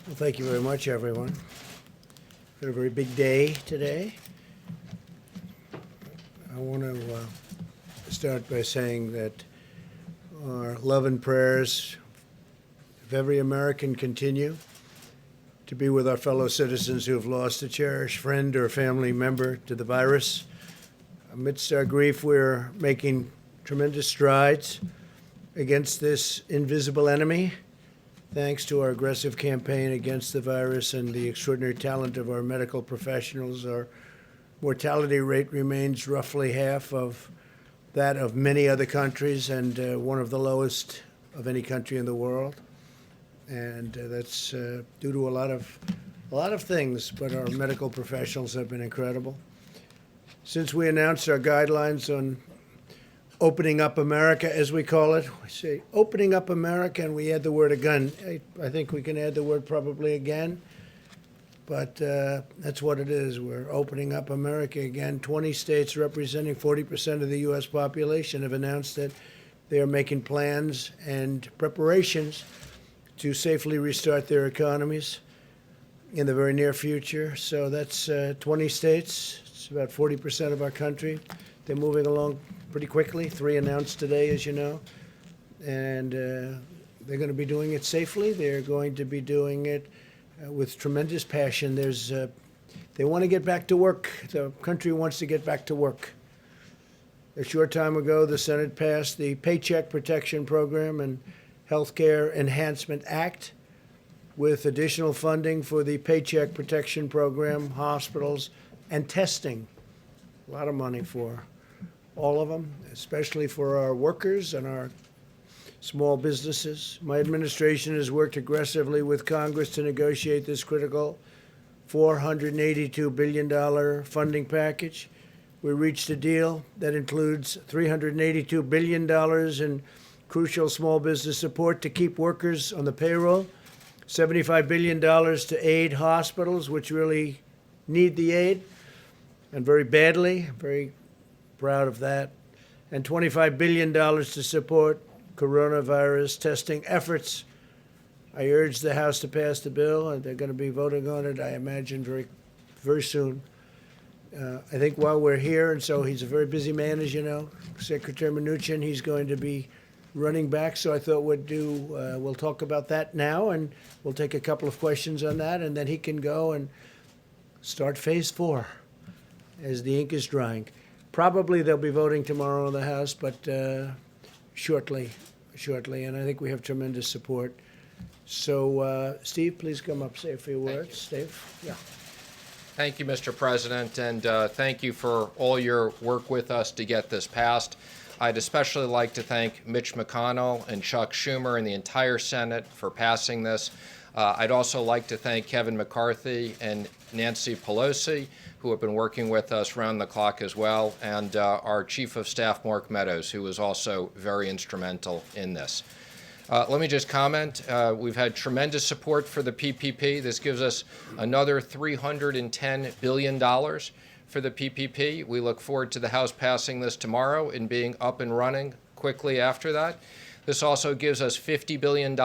Well, thank you very much, everyone. Got a very big day today. I want to start by saying that our love and prayers of every American continue to be with our fellow citizens who have lost a cherished friend or family member to the virus. Amidst our grief, we're making tremendous strides against this invisible enemy, thanks to our aggressive campaign against the virus and the extraordinary talent of our medical professionals. Our mortality rate remains roughly half of that of many other countries and one of the lowest of any country in the world. And that's due to a lot of things, but our medical professionals have been incredible. Since we announced our guidelines on opening up America, as we call it, we say opening up America, and we add the word again. I think we can add the word probably again, but that's what it is. We're opening up America again. 20 states representing 40% of the U.S. population have announced that they are making plans and preparations to safely restart their economies in the very near future. So that's 20 states. It's about 40% of our country. They're moving along pretty quickly. 3 announced today, as you know. And they're going to be doing it safely. They're going to be doing it with tremendous passion. They want to get back to work. The country wants to get back to work. A short time ago, the Senate passed the Paycheck Protection Program and Healthcare Enhancement Act with additional funding for the Paycheck Protection Program, hospitals, and testing. A lot of money for all of them, especially for our workers and our small businesses. My administration has worked aggressively with Congress to negotiate this critical $482 billion funding package. We reached a deal that includes $382 billion in crucial small business support to keep workers on the payroll, $75 billion to aid hospitals, which really need the aid, and very badly, very proud of that, and $25 billion to support coronavirus testing efforts. I urge the House to pass the bill, and they're going to be voting on it, I imagine, very, very soon. I think while we're here, and so he's a very busy man, as you know, Secretary Mnuchin, he's going to be running back, so I thought we'll talk about that now, and we'll take a couple of questions on that, and then he can go and start phase 4 as the ink is drying. Probably they'll be voting tomorrow in the House, but shortly, and I think we have tremendous support. So, Steve, please come up, say a few words. Steve? Yeah. Thank you, Mr. President, and thank you for all your work with us to get this passed. I'd especially like to thank Mitch McConnell and Chuck Schumer and the entire Senate for passing this. I'd also like to thank Kevin McCarthy and Nancy Pelosi, who have been working with us round the clock as well, and our Chief of Staff, Mark Meadows, who was also very instrumental in this. Let me just comment. We've had tremendous support for the PPP. This gives us another $310 billion for the PPP. We look forward to the House passing this tomorrow and being up and running quickly after that. This also gives us $50 billion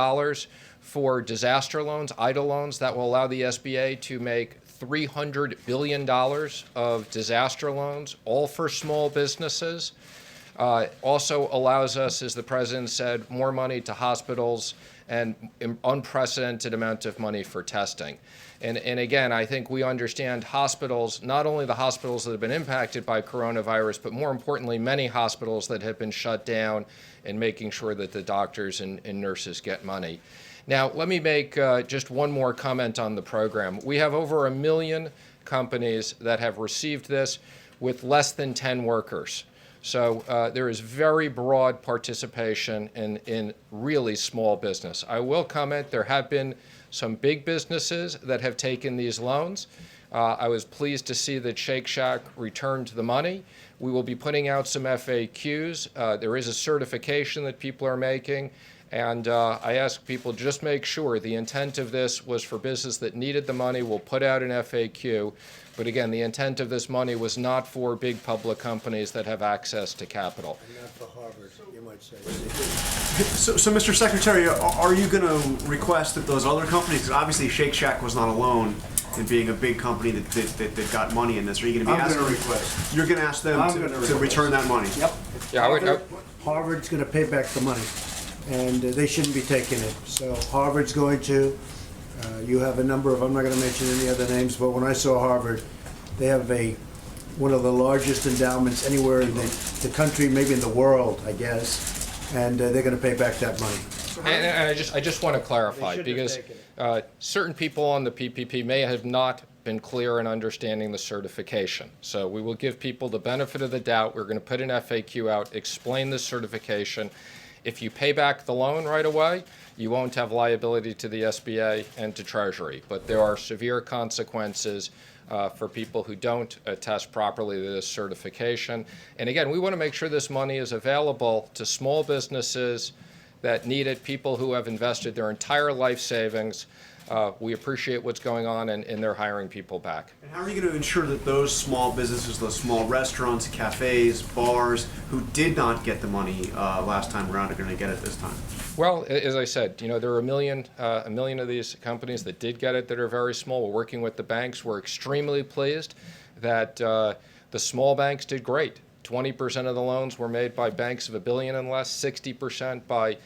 for disaster loans, EIDL loans, that will allow the SBA to make $300 billion of disaster loans, all for small businesses. Also allows us, as the President said, more money to hospitals and unprecedented amount of money for testing. And again, I think we understand hospitals, not only the hospitals that have been impacted by coronavirus, but more importantly, many hospitals that have been shut down, and making sure that the doctors and nurses get money. Now, let me make just one more comment on the program. We have over 1 million companies that have received this with less than 10 workers. So there is very broad participation in really small business. I will comment, there have been some big businesses that have taken these loans. I was pleased to see that Shake Shack returned the money. We will be putting out some FAQs. There is a certification that people are making, And I ask people, just make sure the intent of this was for business that needed the money. We'll put out an FAQ. But again, the intent of this money was not for big public companies that have access to capital. And not for Harvard, you might say. So, Mr. Secretary, are you going to request that those other companies, because obviously Shake Shack was not alone in being a big company that got money in this, are you going to be I'm asking? going to request. You're going to ask them I'm to gonna request. return that money? Yep. Yeah, Harvard's going to pay back the money, and they shouldn't be taking it. So Harvard's going to. You have a number of, I'm not going to mention any other names, but when I saw Harvard, they have one of the largest endowments anywhere in the country, maybe in the world, I guess, and they're going to pay back that money. And I just want to clarify, They shouldn't have because taken certain people on the PPP may have not been clear in understanding the certification. So we will give people the benefit of the doubt. We're going to put an FAQ out, explain the certification. If you pay back the loan right away, you won't have liability to the SBA and to Treasury. But there are severe consequences for people who don't attest properly to this certification. And again, we want to make sure this money is available to small businesses that need it, people who have invested their entire life savings. We appreciate what's going on, and they're hiring people back. And how are you going to ensure that those small businesses, those small restaurants, cafes, bars, who did not get the money last time around are going to get it this time? Well, as I said, there are a million of these companies that did get it that are very small. We're working with the banks. We're extremely pleased that the small banks did great. 20% of the loans were made by banks of $1 billion and less, 60% by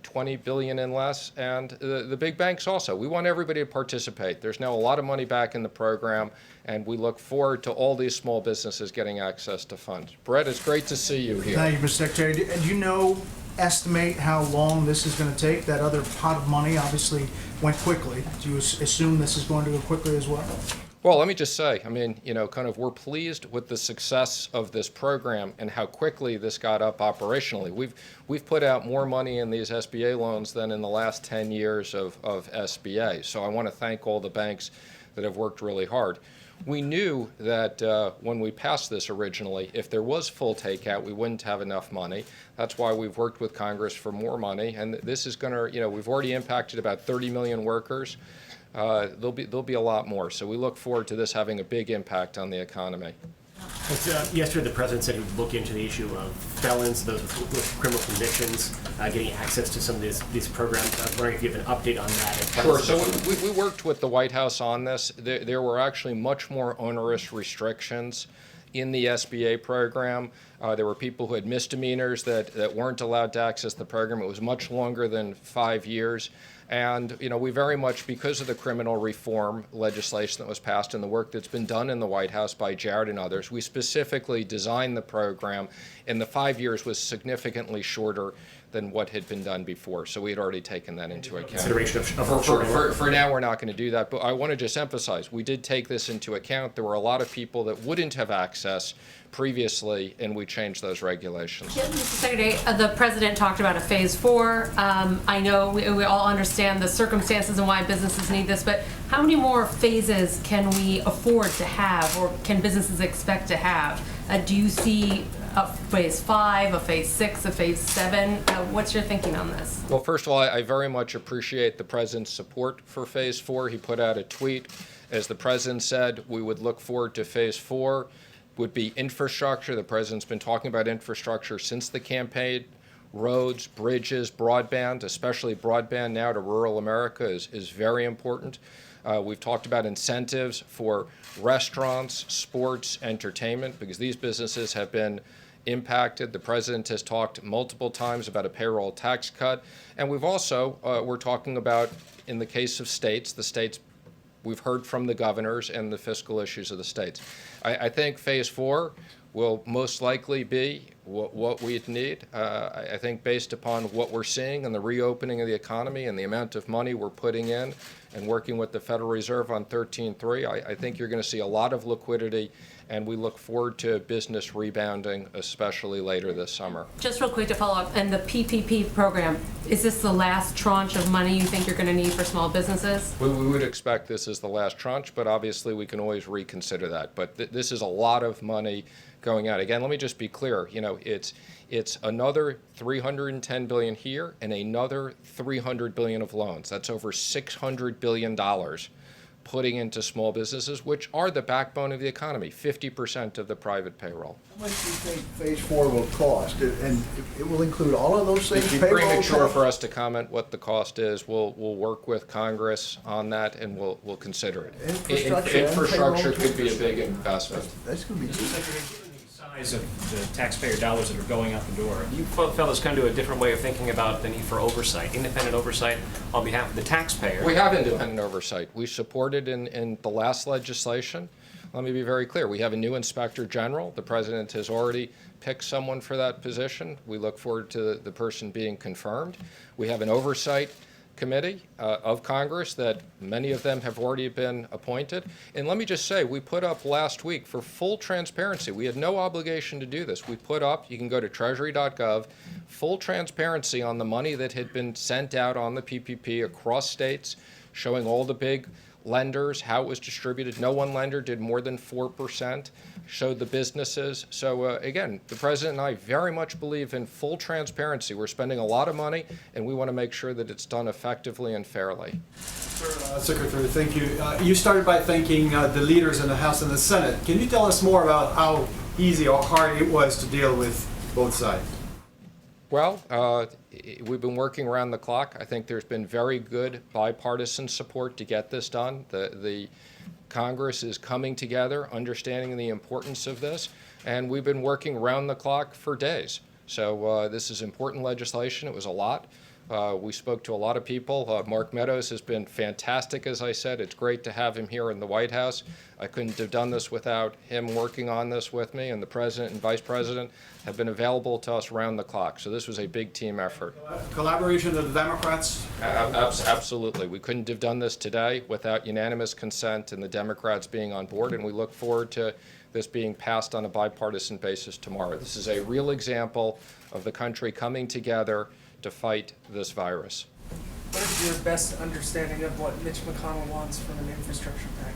20 billion and less, and the big banks also. We want everybody to participate. There's now a lot of money back in the program, and we look forward to all these small businesses getting access to funds. Brett, it's great to see you here. Thank you, Mr. Secretary. Do you estimate how long this is going to take? That other pot of money obviously went quickly. Do you assume this is going to go quickly as well? Well, let me just say, we're pleased with the success of this program and how quickly this got up operationally. We've put out more money in these SBA loans than in the last 10 years of SBA. So I want to thank all the banks that have worked really hard. We knew that when we passed this originally, if there was full takeout, we wouldn't have enough money. That's why we've worked with Congress for more money. And this is going to, we've already impacted about 30 million workers. There'll be a lot more. So we look forward to this having a big impact on the economy. Yesterday, the president said he would look into the issue of felons, those with criminal convictions, getting access to some of these programs. I was wondering if you have an update on that. Sure. So we worked with the White House on this. There were actually much more onerous restrictions in the SBA program. There were people who had misdemeanors that weren't allowed to access the program. It was much longer than 5 years. And, we very much, because of the criminal reform legislation that was passed and the work that's been done in the White House by Jared and others, we specifically designed the program, and the 5 years was significantly shorter than what had been done before. So we had already taken that into account. Consideration of For now, we're not going to do that. But I want to just emphasize, we did take this into account. There were a lot of people that wouldn't have access previously, and we changed those regulations. Mr. Secretary, the president talked about a phase 4. I know we all understand the circumstances and why businesses need this, but how many more phases can we afford to have, or can businesses expect to have? Do you see a phase 5, a phase 6, a phase 7? What's your thinking on this? Well, first of all, I very much appreciate the president's support for phase 4. He put out a tweet. As the president said, we would look forward to phase 4. Would be infrastructure. The president's been talking about infrastructure since the campaign. Roads, bridges, broadband, especially broadband now to rural America is very important. We've talked about incentives for restaurants, sports, entertainment, because these businesses have been impacted. The president has talked multiple times about a payroll tax cut. And we've also, we're talking about, in the case of states, the states, we've heard from the governors and the fiscal issues of the states. I think phase 4 will most likely be what we need. I think based upon what we're seeing and the reopening of the economy and the amount of money we're putting in and working with the Federal Reserve on 13.3, I think you're going to see a lot of liquidity, and we look forward to business rebounding, especially later this summer. Just real quick to follow up, and the PPP program, is this the last tranche of money you think you're going to need for small businesses? We would expect this is the last tranche, but obviously we can always reconsider that. But this is a lot of money going out. Again, let me just be clear. it's another $310 billion here and another $300 billion of loans. That's over $600 billion putting into small businesses, which are the backbone of the economy, 50% of the private payroll. How much do you think Phase 4 will cost? And it will include all of those things? It'd be payroll, premature tax? for us to comment what the cost is. We'll work with Congress on that, and we'll consider it. Infrastructure and Infrastructure payroll, could be a big investment. That's going to be, Size of the taxpayer dollars that are going out the door, you fellows come to a different way of thinking about the need for oversight, independent oversight on behalf of the taxpayer. We have independent oversight. We supported in the last legislation. Let me be very clear. We have a new inspector general. The president has already picked someone for that position. We look forward to the person being confirmed. We have an oversight committee of Congress that many of them have already been appointed. And let me just say, we put up last week for full transparency. We had no obligation to do this. We put up, you can go to treasury.gov, full transparency on the money that had been sent out on the PPP across states, showing all the big lenders, how it was distributed. No one lender did more than 4%, showed the businesses. So again, the president and I very much believe in full transparency. We're spending a lot of money, and we want to make sure that it's done effectively and fairly. Secretary, thank you. You started by thanking the leaders in the House and the Senate. Can you tell us more about how easy or hard it was to deal with both sides? Well, we've been working around the clock. I think there's been very good bipartisan support to get this done. The Congress is coming together, understanding the importance of this, and we've been working around the clock for days. So this is important legislation. It was a lot. We spoke to a lot of people. Mark Meadows has been fantastic, as I said. It's great to have him here in the White House. I couldn't have done this without him working on this with me, and the president and vice president have been available to us around the clock. So this was a big team effort. Collaboration of the Democrats? Absolutely. We couldn't have done this today without unanimous consent and the Democrats being on board, and we look forward to this being passed on a bipartisan basis tomorrow. This is a real example of the country coming together to fight this virus. What is your best understanding of what Mitch McConnell wants from an infrastructure package?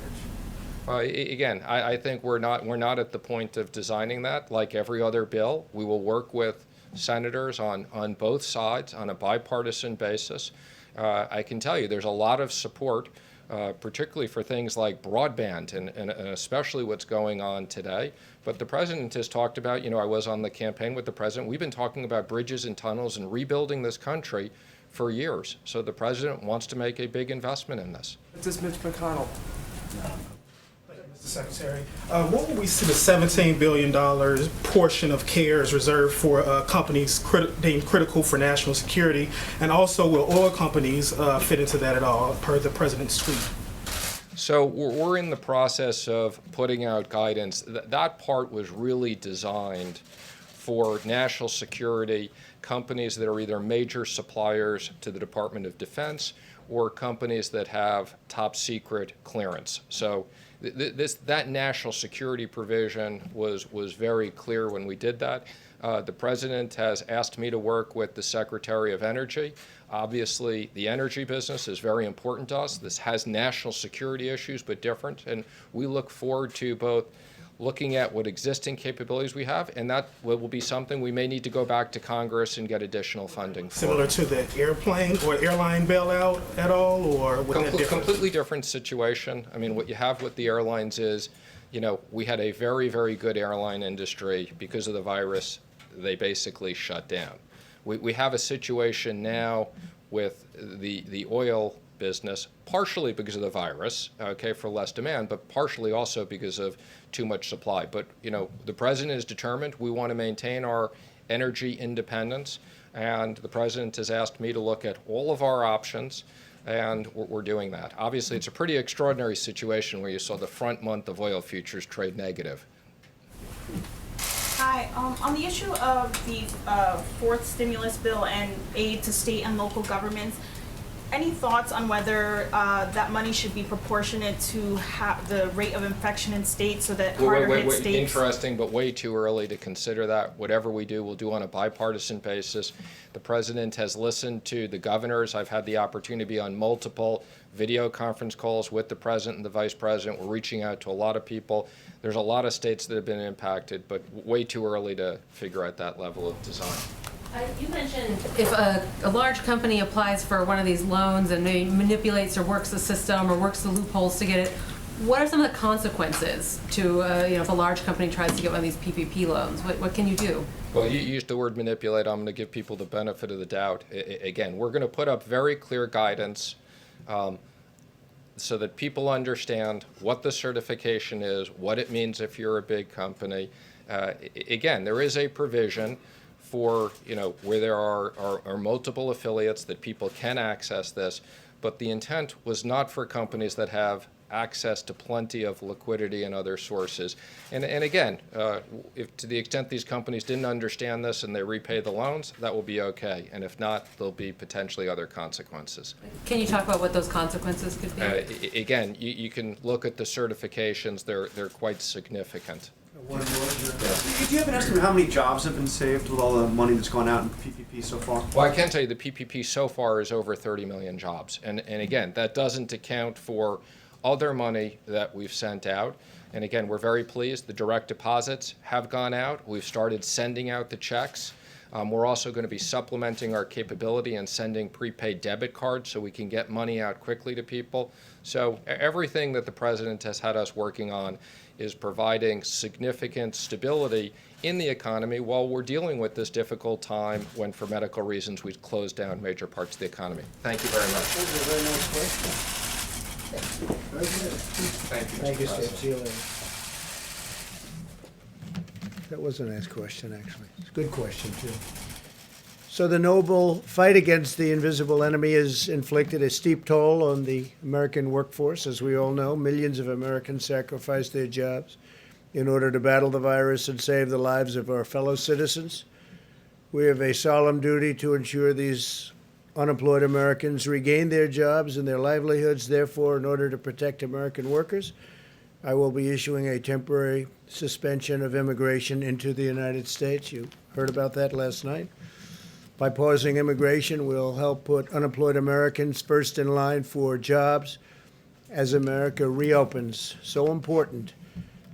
Again, I think we're not at the point of designing that. Like every other bill, we will work with senators on both sides on a bipartisan basis. I can tell you there's a lot of support, particularly for things like broadband and especially what's going on today. But the president has talked about, I was on the campaign with the president, we've been talking about bridges and tunnels and rebuilding this country for years. So the president wants to make a big investment in this. What does Mitch McConnell? Mr. Secretary, what will we see the $17 billion portion of CARES reserved for companies deemed critical for national security? And also, will oil companies fit into that at all, per the president's tweet? So we're in the process of putting out guidance. That part was really designed for national security companies that are either major suppliers to the Department of Defense or companies that have top secret clearance. So that national security provision was very clear when we did that. The president has asked me to work with the Secretary of Energy. Obviously, the energy business is very important to us. This has national security issues, but different. And we look forward to both looking at what existing capabilities we have, and that will be something we may need to go back to Congress and get additional funding for. Similar to the airplane or airline bailout at all, or with that different? Completely different situation. I mean, what you have with the airlines is, we had a very, very good airline industry. Because of the virus, they basically shut down. We have a situation now with the oil business, partially because of the virus, for less demand, but partially also because of too much supply. But, the president is determined. We want to maintain our energy independence, and the president has asked me to look at all of our options, and we're doing that. Obviously, it's a pretty extraordinary situation where you saw the front month of oil futures trade negative. Hi, on the issue of the fourth stimulus bill and aid to state and local governments, any thoughts on whether that money should be proportionate to the rate of infection in states so that harder hit states? Interesting, but way too early to consider that. Whatever we do, we'll do on a bipartisan basis. The president has listened to the governors. I've had the opportunity to be on multiple video conference calls with the president and the vice president. We're reaching out to a lot of people. There's a lot of states that have been impacted, but way too early to figure out that level of design. You mentioned if a large company applies for one of these loans and maybe manipulates or works the system or works the loopholes to get it, what are some of the consequences to, if a large company tries to get one of these PPP loans? What can you do? Well, you used the word manipulate. I'm going to give people the benefit of the doubt. Again, we're going to put up very clear guidance so that people understand what the certification is, what it means if you're a big company. Again, there is a provision for, where there are multiple affiliates that people can access this, but the intent was not for companies that have access to plenty of liquidity and other sources. And again, if to the extent these companies didn't understand this and they repay the loans, that will be okay. And if not, there'll be potentially other consequences. Can you talk about what those consequences could be? Again, you can look at the certifications. They're quite significant. Do you have an estimate of how many jobs have been saved with all the money that's gone out in PPP so far? Well, I can tell you the PPP so far is over 30 million jobs. And again, that doesn't account for other money that we've sent out. And again, we're very pleased. The direct deposits have gone out. We've started sending out the checks. We're also going to be supplementing our capability and sending prepaid debit cards so we can get money out quickly to people. So everything that the president has had us working on is providing significant stability in the economy while we're dealing with this difficult time when, for medical reasons, we've closed down major parts of the economy. Thank you very much. That was a very nice question. Thank you, Thank you, Mr. Steve. President. See you later. That was a nice question, actually. It's a good question, too. So the noble fight against the invisible enemy has inflicted a steep toll on the American workforce. As we all know, millions of Americans sacrificed their jobs in order to battle the virus and save the lives of our fellow citizens. We have a solemn duty to ensure these unemployed Americans regain their jobs and their livelihoods. Therefore, in order to protect American workers, I will be issuing a temporary suspension of immigration into the United States. You heard about that last night. By pausing immigration, we'll help put unemployed Americans first in line for jobs as America reopens. So important.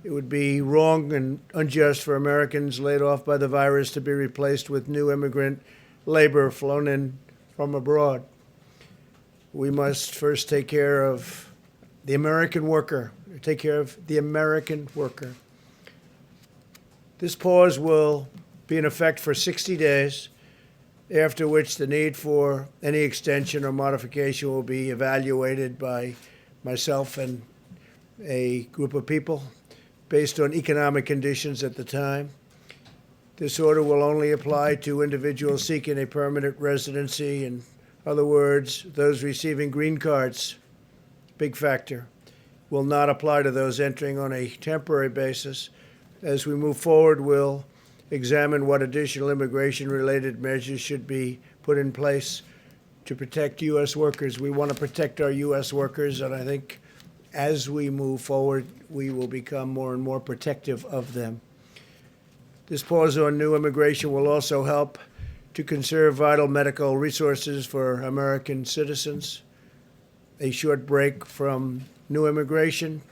It would be wrong and unjust for Americans laid off by the virus to be replaced with new immigrant labor flown in from abroad. We must first take care of the American worker, take care of the American worker. This pause will be in effect for 60 days, after which the need for any extension or modification will be evaluated by myself and a group of people based on economic conditions at the time. This order will only apply to individuals seeking a permanent residency. In other words, those receiving green cards, big factor, will not apply to those entering on a temporary basis. As we move forward, we'll examine what additional immigration-related measures should be put in place to protect U.S. workers. We want to protect our U.S. workers, and I think as we move forward, we will become more and more protective of them. This pause on new immigration will also help to conserve vital medical resources for American citizens. A short break from new immigration,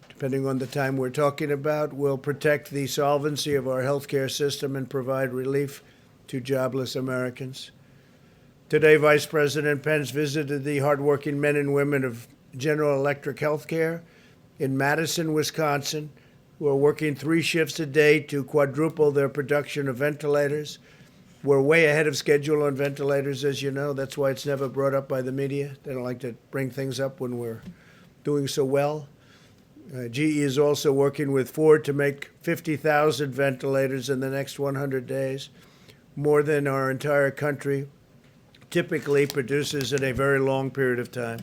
depending on the time we're talking about, will protect the solvency of our healthcare system and provide relief to jobless Americans. Today, Vice President Pence visited the hardworking men and women of General Electric Healthcare in Madison, Wisconsin, who are working 3 shifts a day to quadruple their production of ventilators. We're way ahead of schedule on ventilators, as you know. That's why it's never brought up by the media. They don't like to bring things up when we're doing so well. GE is also working with Ford to make 50,000 ventilators in the next 100 days, more than our entire country typically produces in a very long period of time,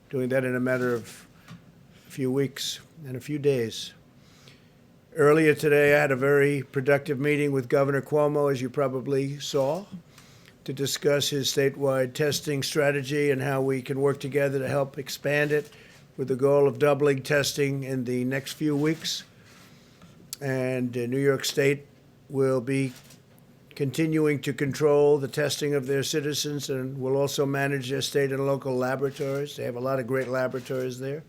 doing that in a matter of a few weeks and a few days. Earlier today, I had a very productive meeting with Governor Cuomo, as you probably saw. to discuss his statewide testing strategy and how we can work together to help expand it with the goal of doubling testing in the next few weeks. And New York State will be continuing to control the testing of their citizens and will also manage their state and local laboratories. They have a lot of great laboratories there,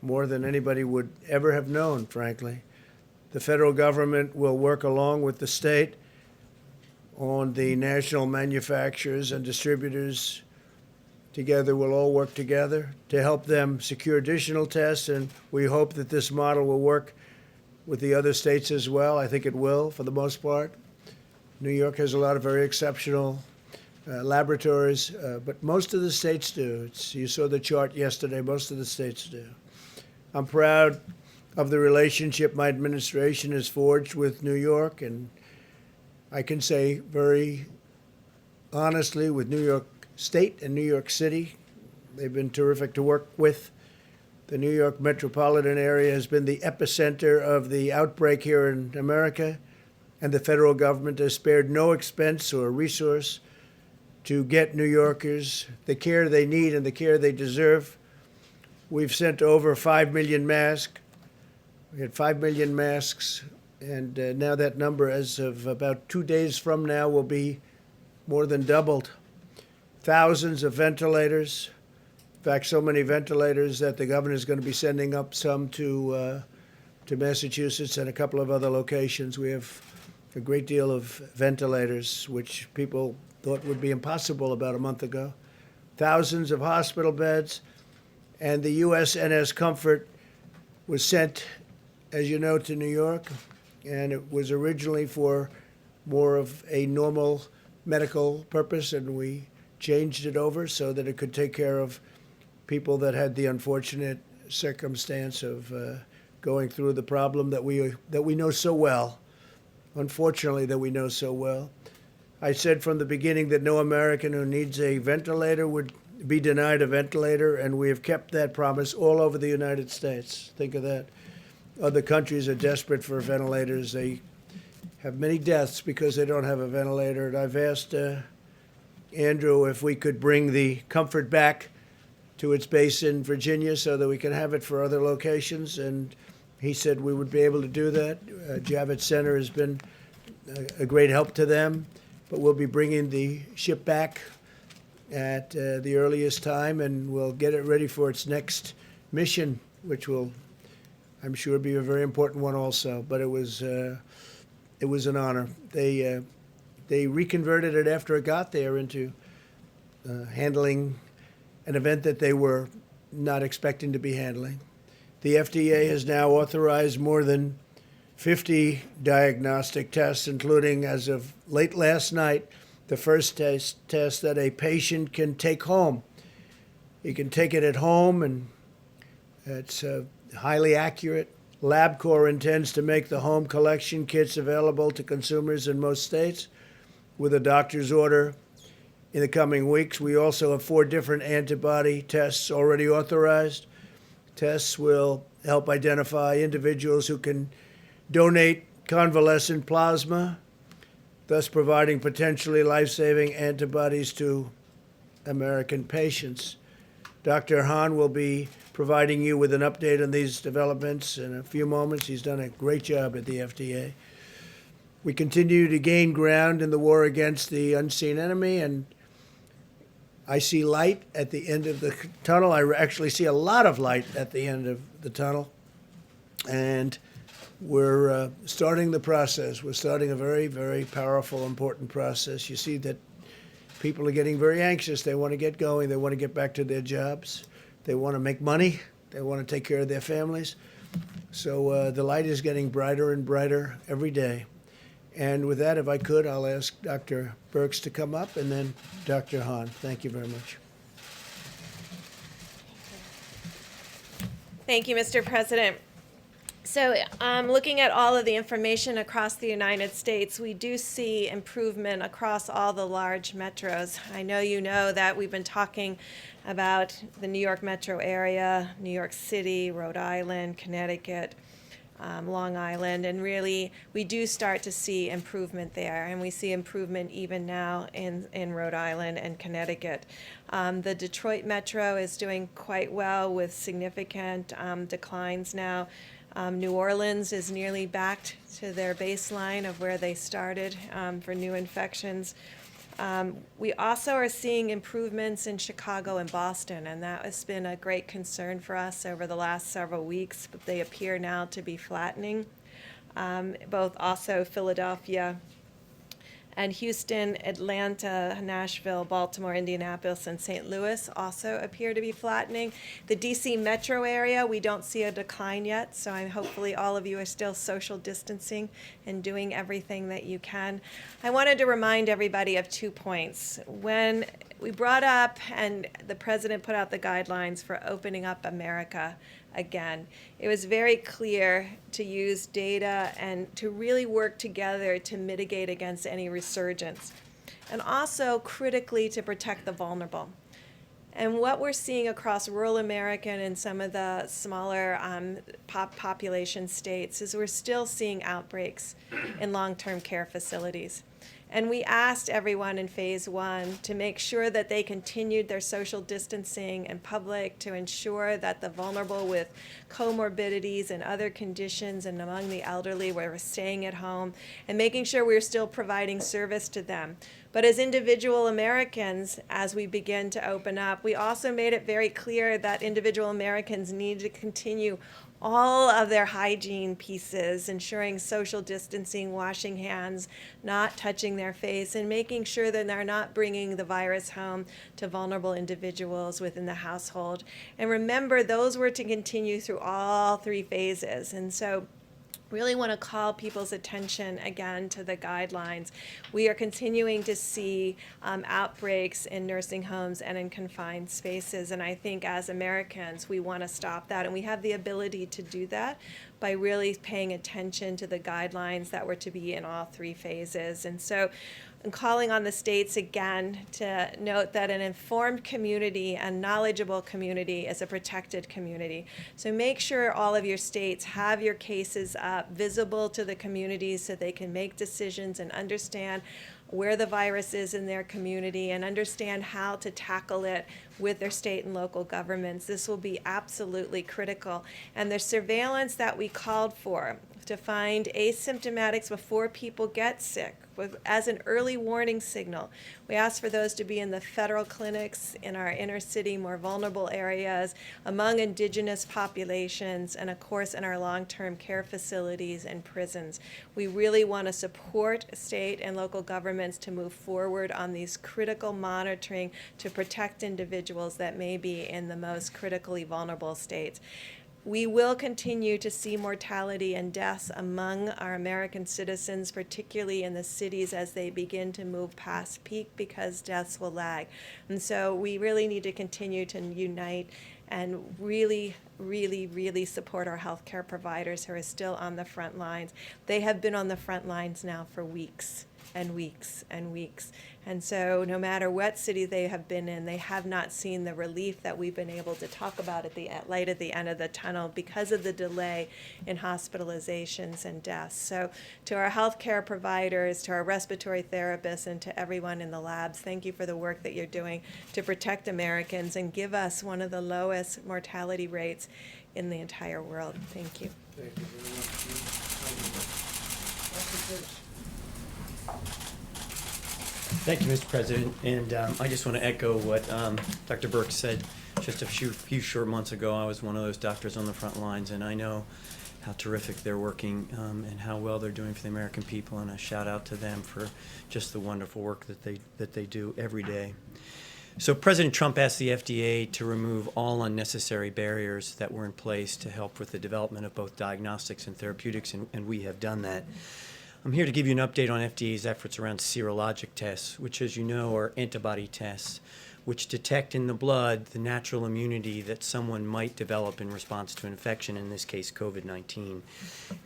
more than anybody would ever have known, frankly. The federal government will work along with the state on the national manufacturers and distributors. Together, we'll all work together to help them secure additional tests, and we hope that this model will work with the other states as well. I think it will, for the most part. New York has a lot of very exceptional laboratories, but most of the states do. You saw the chart yesterday. Most of the states do. I'm proud of the relationship my administration has forged with New York, and I can say very honestly with New York State and New York City, they've been terrific to work with. The New York metropolitan area has been the epicenter of the outbreak here in America, and the federal government has spared no expense or resource to get New Yorkers the care they need and the care they deserve. We've sent over 5 million masks. We had 5 million masks, and now that number, as of about 2 days from now, will be more than doubled. Thousands of ventilators. In fact, so many ventilators that the governor is going to be sending up some to Massachusetts and a couple of other locations. We have a great deal of ventilators, which people thought would be impossible about a month ago. Thousands of hospital beds, and the USNS Comfort was sent, as you know, to New York, and it was originally for more of a normal medical purpose, and we changed it over so that it could take care of people that had the unfortunate circumstance of going through the problem that we know so well. Unfortunately, that we know so well. I said from the beginning that no American who needs a ventilator would be denied a ventilator, and we have kept that promise all over the United States. Think of that. Other countries are desperate for ventilators. They have many deaths because they don't have a ventilator. And I've asked Andrew if we could bring the Comfort back to its base in Virginia so that we can have it for other locations, and he said we would be able to do that. Javits Center has been a great help to them, but we'll be bringing the ship back at the earliest time, and we'll get it ready for its next mission, which will, I'm sure, be a very important one also. But it was an honor. They reconverted it after it got there into handling an event that they were not expecting to be handling. The FDA has now authorized more than 50 diagnostic tests, including, as of late last night, the first test that a patient can take home. He can take it at home, and it's highly accurate. LabCorp intends to make the home collection kits available to consumers in most states with a doctor's order in the coming weeks. We also have 4 different antibody tests already authorized. Tests will help identify individuals who can donate convalescent plasma, thus providing potentially life-saving antibodies to American patients. Dr. Hahn will be providing you with an update on these developments in a few moments. He's done a great job at the FDA. We continue to gain ground in the war against the unseen enemy, and I see light at the end of the tunnel. I actually see a lot of light at the end of the tunnel. And we're starting the process. We're starting a very, very powerful, important process. You see that people are getting very anxious. They want to get going. They want to get back to their jobs. They want to make money. They want to take care of their families. So the light is getting brighter and brighter every day. And with that, if I could, I'll ask Dr. Birx to come up, and then Dr. Hahn. Thank you very much. Thank you, Mr. President. So looking at all of the information across the United States, we do see improvement across all the large metros. I know you know that we've been talking about the New York metro area, New York City, Rhode Island, Connecticut. Long Island, and really we do start to see improvement there, and we see improvement even now in Rhode Island and Connecticut. The Detroit Metro is doing quite well with significant declines now. New Orleans is nearly back to their baseline of where they started for new infections. We also are seeing improvements in Chicago and Boston, and that has been a great concern for us over the last several weeks, but they appear now to be flattening. Both also Philadelphia and Houston, Atlanta, Nashville, Baltimore, Indianapolis, and St. Louis also appear to be flattening. The DC metro area, we don't see a decline yet, so hopefully all of you are still social distancing and doing everything that you can. I wanted to remind everybody of 2 points. When we brought up and the president put out the guidelines for opening up America again, it was very clear to use data and to really work together to mitigate against any resurgence, and also critically to protect the vulnerable. And what we're seeing across rural America and in some of the smaller population states is we're still seeing outbreaks in long-term care facilities. And we asked everyone in phase 1 to make sure that they continued their social distancing in public, to ensure that the vulnerable with comorbidities and other conditions and among the elderly were staying at home, and making sure we're still providing service to them. But as individual Americans, as we begin to open up, we also made it very clear that individual Americans need to continue all of their hygiene pieces, ensuring social distancing, washing hands, not touching their face, and making sure that they're not bringing the virus home to vulnerable individuals within the household. And remember, those were to continue through all 3 phases. And so really want to call people's attention again to the guidelines. We are continuing to see outbreaks in nursing homes and in confined spaces, and I think as Americans we want to stop that, and we have the ability to do that by really paying attention to the guidelines that were to be in all 3 phases. And so I'm calling on the states again to note that an informed community and knowledgeable community is a protected community. So make sure all of your states have your cases up, visible to the communities, so they can make decisions and understand where the virus is in their community and understand how to tackle it with their state and local governments. This will be absolutely critical. And the surveillance that we called for to find asymptomatics before people get sick as an early warning signal. We ask for those to be in the federal clinics, in our inner city, more vulnerable areas, among indigenous populations, and of course in our long-term care facilities and prisons. We really want to support state and local governments to move forward on these critical monitoring to protect individuals that may be in the most critically vulnerable states. We will continue to see mortality and deaths among our American citizens, particularly in the cities as they begin to move past peak, because deaths will lag. And so we really need to continue to unite and really, really, really support our healthcare providers who are still on the front lines. They have been on the front lines now for weeks and weeks and weeks. And so no matter what city they have been in, they have not seen the relief that we've been able to talk about at the light at the end of the tunnel because of the delay in hospitalizations and deaths. So to our healthcare providers, to our respiratory therapists, and to everyone in the labs, thank you for the work that you're doing to protect Americans and give us one of the lowest mortality rates in the entire world. Thank you. Thank you very much. Thank you, Mr. President. And I just want to echo what Dr. Burke said just a few short months ago. I was one of those doctors on the front lines, and I know how terrific they're working and how well they're doing for the American people. And a shout out to them for just the wonderful work that they do every day. So President Trump asked the FDA to remove all unnecessary barriers that were in place to help with the development of both diagnostics and therapeutics, and we have done that. I'm here to give you an update on FDA's efforts around serologic tests, which, as you know, are antibody tests, which detect in the blood the natural immunity that someone might develop in response to infection, in this case, COVID-19.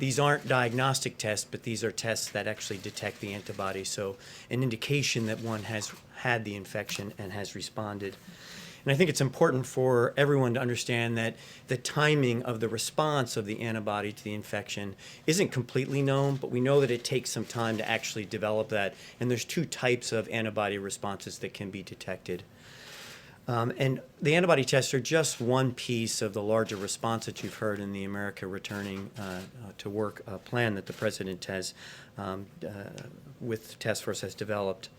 These aren't diagnostic tests, but these are tests that actually detect the antibody, so an indication that one has had the infection and has responded. And I think it's important for everyone to understand that the timing of the response of the antibody to the infection isn't completely known, but we know that it takes some time to actually develop that. And there's two types of antibody responses that can be detected. And the antibody tests are just one piece of the larger response that you've heard in the America Returning to Work plan that the President has, with the task force, has developed.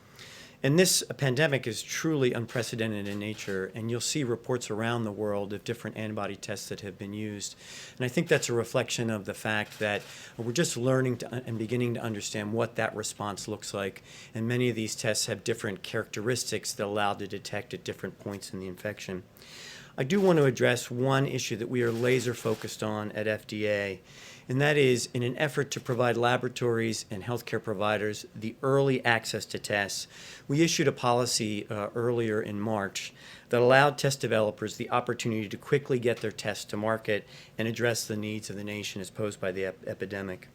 And this pandemic is truly unprecedented in nature, and you'll see reports around the world of different antibody tests that have been used. And I think that's a reflection of the fact that we're just learning and beginning to understand what that response looks like. And many of these tests have different characteristics that allow to detect at different points in the infection. I do want to address one issue that we are laser focused on at FDA, and that is in an effort to provide laboratories and healthcare providers the early access to tests. We issued a policy earlier in March that allowed test developers the opportunity to quickly get their tests to market and address the needs of the nation as posed by the epidemic.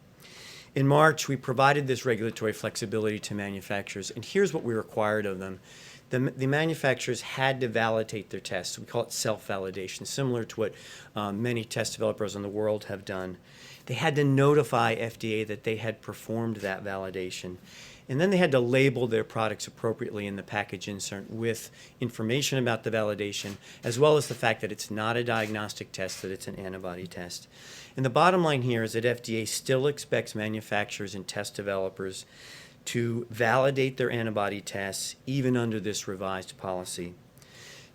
In March, we provided this regulatory flexibility to manufacturers, and here's what we required of them. The manufacturers had to validate their tests. We call it self-validation, similar to what many test developers in the world have done. They had to notify FDA that they had performed that validation. And then they had to label their products appropriately in the package insert with information about the validation, as well as the fact that it's not a diagnostic test, that it's an antibody test. And the bottom line here is that FDA still expects manufacturers and test developers to validate their antibody tests even under this revised policy.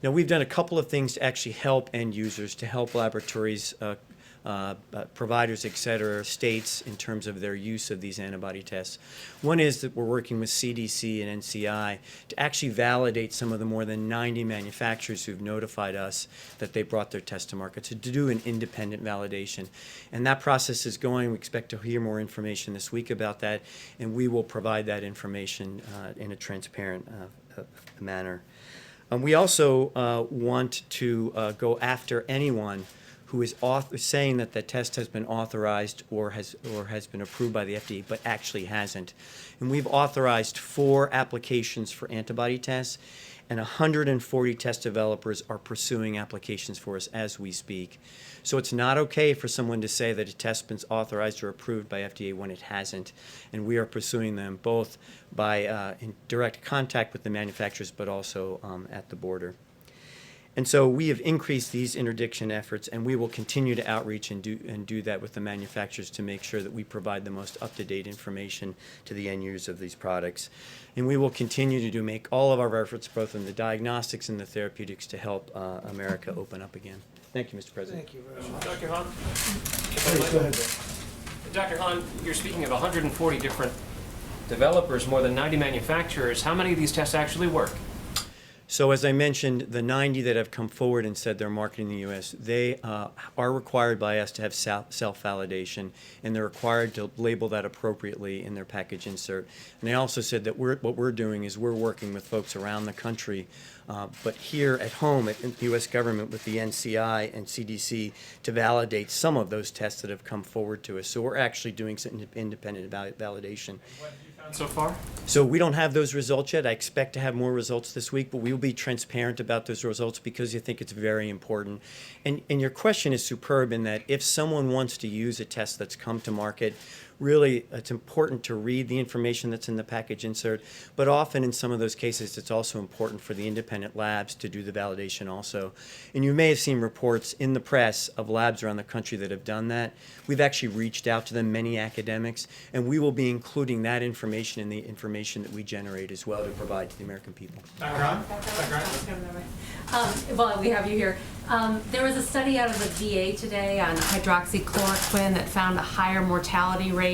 Now, we've done a couple of things to actually help end users, to help laboratories, providers, et cetera, states in terms of their use of these antibody tests. One is that we're working with CDC and NCI to actually validate some of the more than 90 manufacturers who've notified us that they brought their test to market, to do an independent validation. And that process is going. We expect to hear more information this week about that, and we will provide that information in a transparent manner. We also want to go after anyone who is saying that the test has been authorized or has been approved by the FDA, but actually hasn't. And we've authorized 4 applications for antibody tests, and 140 test developers are pursuing applications for us as we speak. So it's not okay for someone to say that a test's been authorized or approved by FDA when it hasn't, and we are pursuing them both by in direct contact with the manufacturers, but also at the border. And so we have increased these interdiction efforts, and we will continue to outreach and do that with the manufacturers to make sure that we provide the most up-to-date information to the end users of these products. And we will continue to make all of our efforts, both in the diagnostics and the therapeutics, to help America open up again. Thank you, Mr. President. Thank you very much. Dr. Hahn? Go ahead. Dr. Hahn, you're speaking of 140 different developers, more than 90 manufacturers. How many of these tests actually work? So as I mentioned, the 90 that have come forward and said they're marketing in the U.S., they are required by us to have self-validation, and they're required to label that appropriately in their package insert. And they also said that what we're doing is we're working with folks around the country, but here at home at the U.S. government with the NCI and CDC to validate some of those tests that have come forward to us. So we're actually doing some independent validation. So far? So we don't have those results yet. I expect to have more results this week, but we will be transparent about those results because I think it's very important. And your question is superb in that if someone wants to use a test that's come to market, really it's important to read the information that's in the package insert, but often in some of those cases it's also important for the independent labs to do the validation also. And you may have seen reports in the press of labs around the country that have done that. We've actually reached out to them, many academics, and we will be including that information in the information that we generate as well to provide to the American people. Well, we have you here. There was a study out of the VA today on hydroxychloroquine that found a higher mortality rate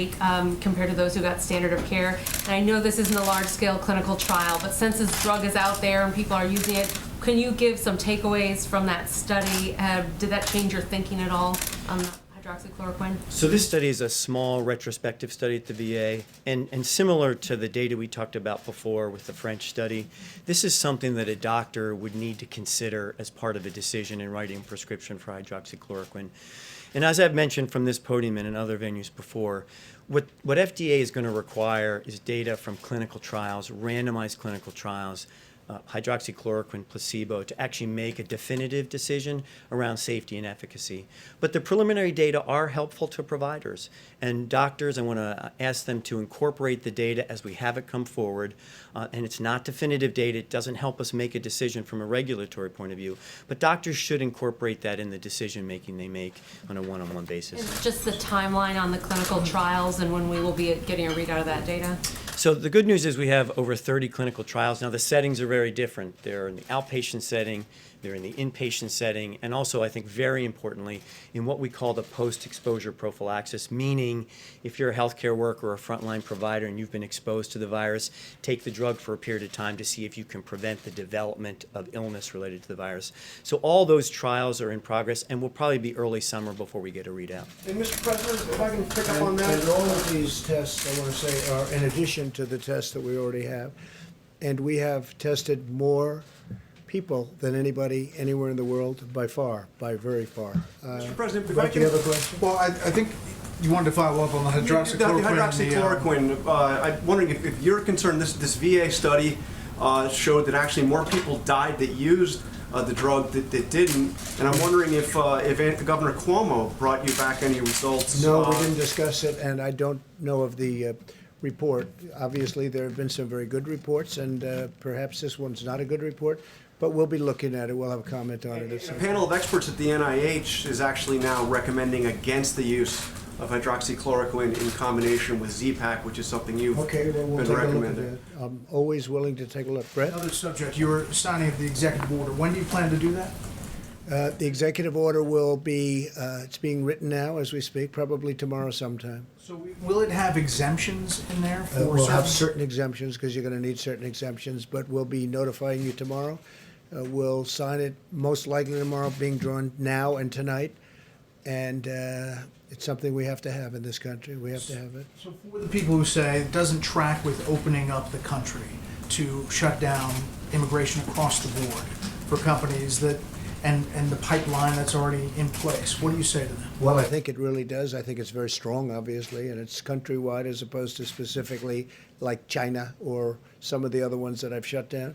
compared to those who got standard of care. And I know this isn't a large-scale clinical trial, but since this drug is out there and people are using it, can you give some takeaways from that study? Did that change your thinking at all on hydroxychloroquine? So this study is a small retrospective study at the VA, and similar to the data we talked about before with the French study, this is something that a doctor would need to consider as part of a decision in writing a prescription for hydroxychloroquine. And as I've mentioned from this podium and in other venues before, what FDA is going to require is data from clinical trials, randomized clinical trials, hydroxychloroquine placebo to actually make a definitive decision around safety and efficacy. But the preliminary data are helpful to providers and doctors. I want to ask them to incorporate the data as we have it come forward. And it's not definitive data. It doesn't help us make a decision from a regulatory point of view. But doctors should incorporate that in the decision making they make on a one-on-one basis. And just the timeline on the clinical trials and when we will be getting a readout of that data? So the good news is we have over 30 clinical trials. Now the settings are very different. They're in the outpatient setting, they're in the inpatient setting, and also I think very importantly in what we call the post-exposure prophylaxis, meaning if you're a healthcare worker or a frontline provider and you've been exposed to the virus, take the drug for a period of time to see if you can prevent the development of illness related to the virus. So all those trials are in progress and will probably be early summer before we get a readout. And Mr. President, if I can pick up on that. And all of these tests, I want to say, are in addition to the tests that we already have. And we have tested more people than anybody anywhere in the world by far, by very far. Mr. President, if Mike, I can. you have a question? Well, I think you wanted to follow up on the hydroxychloroquine. Hydroxychloroquine. I'm wondering if you're concerned, this VA study showed that actually more people died that used the drug that didn't. And I'm wondering if Governor Cuomo brought you back any results. No, we didn't discuss it, and I don't know of the report. Obviously, there have been some very good reports, and perhaps this one's not a good report, but we'll be looking at it. We'll have a comment on it. A panel of experts at the NIH is actually now recommending against the use of hydroxychloroquine in combination with Z-Pak, which is something you've Okay, well, we'll been take a look at recommending. that. I'm always willing to take a look. Brett? Another subject, you were signing of the executive order. When do you plan to do that? The executive order will be, it's being written now as we speak, probably tomorrow sometime. So will it have exemptions in there for We'll have certain? certain exemptions, because you're going to need certain exemptions, but we'll be notifying you tomorrow. We'll sign it most likely tomorrow, being drawn now and tonight. And it's something we have to have in this country. We have to have it. So for the people who say it doesn't track with opening up the country to shut down immigration across the board for companies that, and the pipeline that's already in place, what do you say to them? Well, I think it really does. I think it's very strong, obviously, and it's countrywide as opposed to specifically like China or some of the other ones that I've shut down.